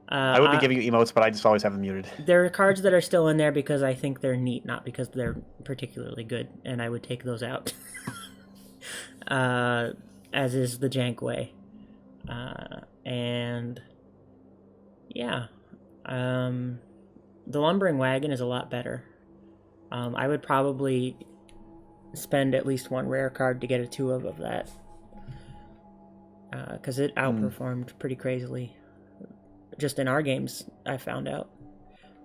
I would be giving you emotes, but I just always have them muted. There are cards that are still in there because I think they're neat, not because they're particularly good, and I would take those out. As is the Jank way. And yeah, the Lumbering Wagon is a lot better. I would probably spend at least one rare card to get a 2 of that. Because it outperformed pretty crazily. Just in our games, I found out.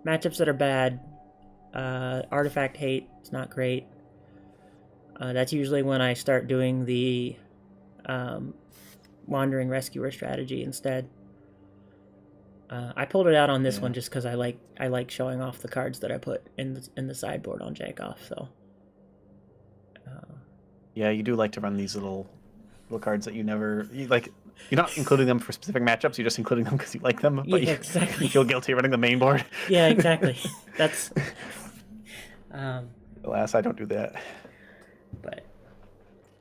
Matchups that are bad, artifact hate, it's not great. That's usually when I start doing the Wandering Rescuer strategy instead. I pulled it out on this one just because I like showing off the cards that I put in the sideboard on Jank-Off. So. Yeah, you do like to run these little cards that you like. You're not including them for specific matchups. You're just including them because you like them. But exactly. You feel guilty running the main board. Yeah, exactly. That's. Alas, I don't do that. But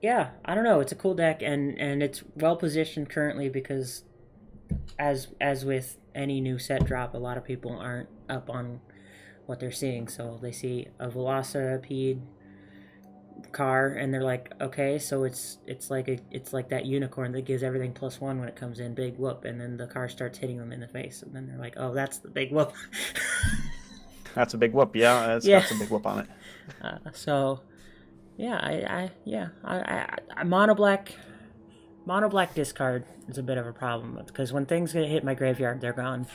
yeah, I don't know. It's a cool deck, and it's well positioned currently because, as with any new set drop, a lot of people aren't up on what they're seeing. So they see a Velocipede car and they're like, okay, so it's like that unicorn that gives everything +1 when it comes in, big whoop, and then the car starts hitting them in the face, and then they're like, oh, that's the big whoop. That's a big whoop. Yeah, that's a big whoop on it. So yeah, I mono black discard is a bit of a problem because when things hit my graveyard, they're gone.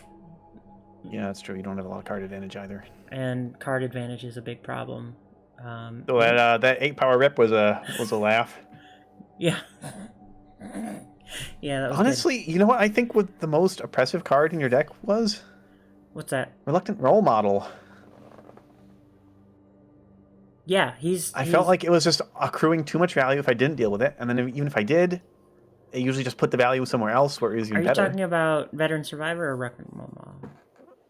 Yeah, that's true. You don't have a lot of card advantage either. And card advantage is a big problem. So that 8-power rip was a laugh. Yeah. Yeah, that was honestly good. You know what I think what the most oppressive card in your deck was? What's that? Reluctant Role Model. Yeah, I felt like it was just accruing too much value if I didn't deal with it, and then even if I did, it usually just put the value somewhere else where it was even better. Are you talking about Veteran Survivor or Reluctant Role Model?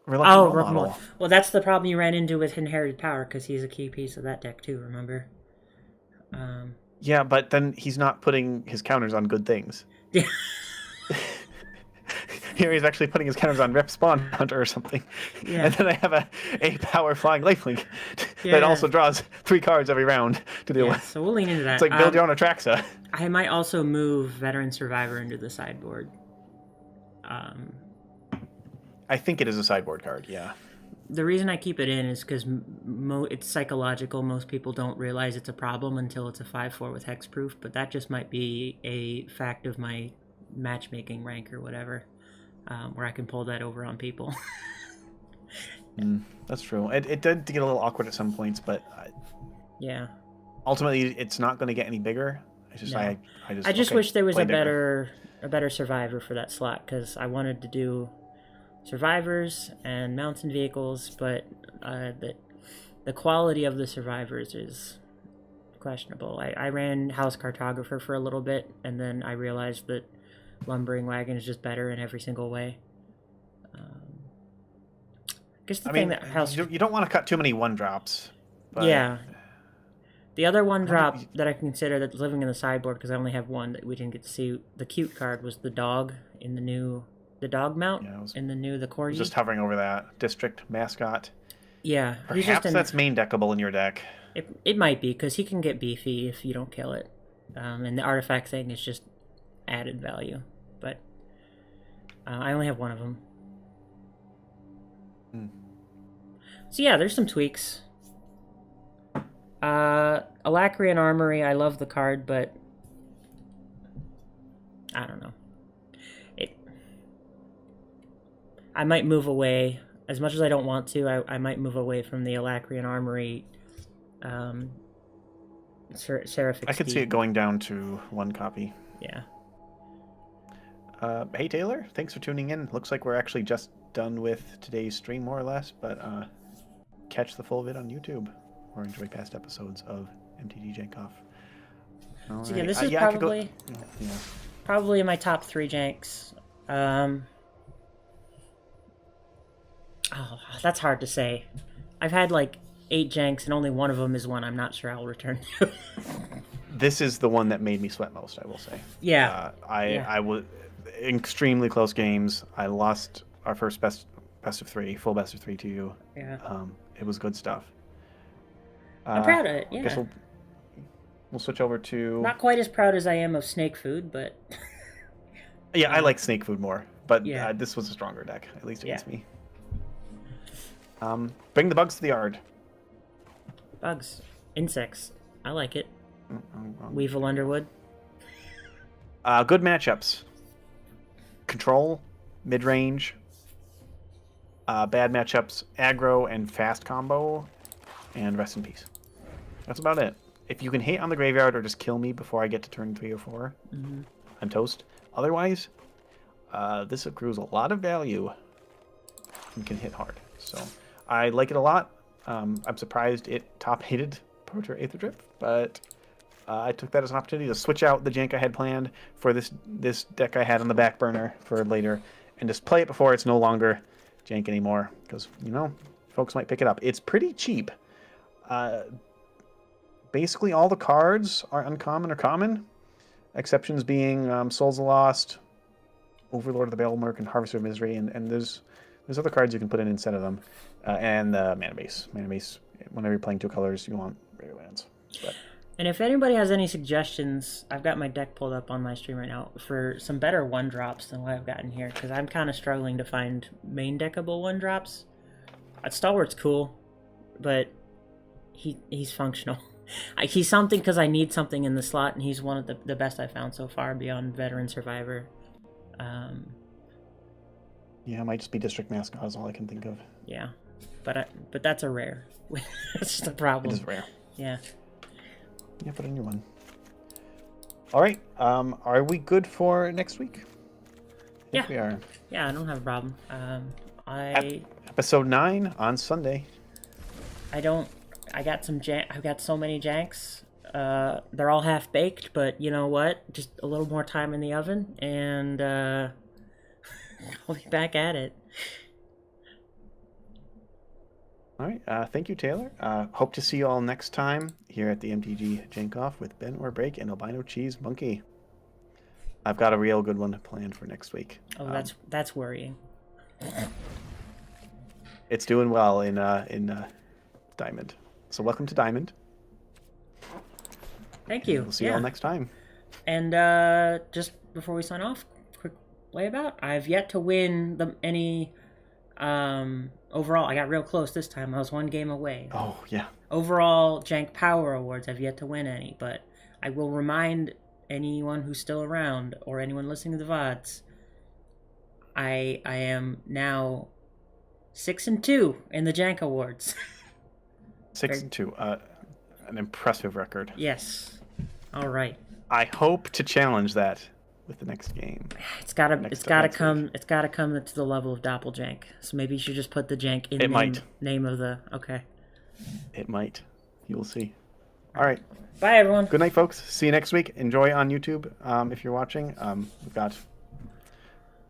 Reluctant Role Model. Well, that's the problem you ran into with Inherited Power, because he's a key piece of that deck too, remember? Yeah, but then he's not putting his counters on good things. Yeah. Here he's actually putting his counters on Rep Spawn Hunter or something. Yeah. And then I have a 8-power Flying Lifelink that also draws 3 cards every round to deal with. So we'll lean into that. It's like build your own Atraxa. I might also move Veteran Survivor into the sideboard. I think it is a sideboard card, yeah. The reason I keep it in is because it's psychological. Most people don't realize it's a problem until it's a 5/4 with hexproof, but that just might be a fact of my matchmaking rank or whatever, where I can pull that over on people. That's true. It did get a little awkward at some points, but yeah. Ultimately, it's not going to get any bigger. It's just I just wish there was a better survivor for that slot, because I wanted to do survivors and mounts and vehicles, but the quality of the survivors is questionable. I ran House Cartographer for a little bit, and then I realized that Lumbering Wagon is just better in every single way. I guess you don't want to cut too many 1-drops. Yeah. The other one drop that I consider that's living in the sideboard, because I only have one that we didn't get to see, the cute card, was the dog in the new... The dog mount in the Corgi. Just hovering over that. District mascot. Yeah. Perhaps that's main deckable in your deck. It might be, because he can get beefy if you don't kill it. And the artifact thing is just added value. But I only have one of them. So yeah, there's some tweaks. Alacrian Armory, I love the card, but I don't know. I might move away. As much as I don't want to, I might move away from the Alacrian Armory Seraphic I could see it going down to 1 copy. Yeah. Hey, Taylor. Thanks for tuning in. Looks like we're actually just done with today's stream, more or less, but catch the full vid on YouTube or enjoy past episodes of MTG Jank-Off. So again, this is probably in my top 3 janks. Oh, that's hard to say. I've had like 8 janks, and only one of them is one I'm not sure I'll return to. This is the one that made me sweat most, I will say. Yeah. I was extremely close games. I lost our first best of 3, full best of 3 to you. Yeah. It was good stuff. I'm proud of it. Yeah. I guess we'll switch over to. Not quite as proud as I am of snake food, but. Yeah, I like snake food more, but yeah. This was a stronger deck, at least against me. Bring the bugs to the yard. Bugs. Insects. I like it. Weevil Underwood. Good matchups. Control, mid-range. Bad matchups, aggro and fast combo, and rest in peace. That's about it. If you can hit on the graveyard or just kill me before I get to turn 3 or 4, I'm toast. Otherwise, this accrues a lot of value and can hit hard. So I like it a lot. I'm surprised it top-hated Proto Aether Drip, but I took that as an opportunity to switch out the jank I had planned for this deck I had on the back burner for later, and just play it before it's no longer jank anymore, because, you know, folks might pick it up. It's pretty cheap. Basically all the cards are uncommon or common, exceptions being Souls of the Lost, Overlord of the Battlemark, and Harvester of Misery, and there's other cards you can put in instead of them, and Mana Base. Mana Base, whenever you're playing 2 colors, you want rare lands. But and if anybody has any suggestions, I've got my deck pulled up on my stream right now for some better 1-drops than what I've gotten here, because I'm kind of struggling to find main deckable 1-drops. Stalwart's cool, but he's functional. He's something because I need something in the slot, and he's one of the best I've found so far beyond Veteran Survivor. Yeah, it might just be District Mascot is all I can think of. Yeah, but that's a rare. That's the problem. It is rare. Yeah. Yeah, put in your one. All right. Are we good for next week? I think we are. Yeah, I don't have a problem. Episode 9 on Sunday. I got I've got so many janks. They're all half baked, but you know what? Just a little more time in the oven, and I'll be back at it. All right. Thank you, Taylor. Hope to see you all next time here at the MTG Jank-Off with Ben or Break and Albino Cheese Monkey. I've got a real good one planned for next week. Oh, that's worrying. It's doing well in Diamond. So welcome to Diamond. Thank you. We'll see you all next time. And just before we sign off, quick layabout. I've yet to win any overall. I got real close this time. I was 1 game away. Oh, yeah. Overall Jank Power Awards, I've yet to win any, but I will remind anyone who's still around or anyone listening to the VODs, I am now 6-2 in the Jank Awards. 6-2. An impressive record. Yes. All right. I hope to challenge that with the next game. It's gotta come to the level of Doppeljank. So maybe you should just put the jank in the name of the. Okay. It might. You'll see. All right. Bye, everyone. Good night, folks. See you next week. Enjoy on YouTube if you're watching. We've got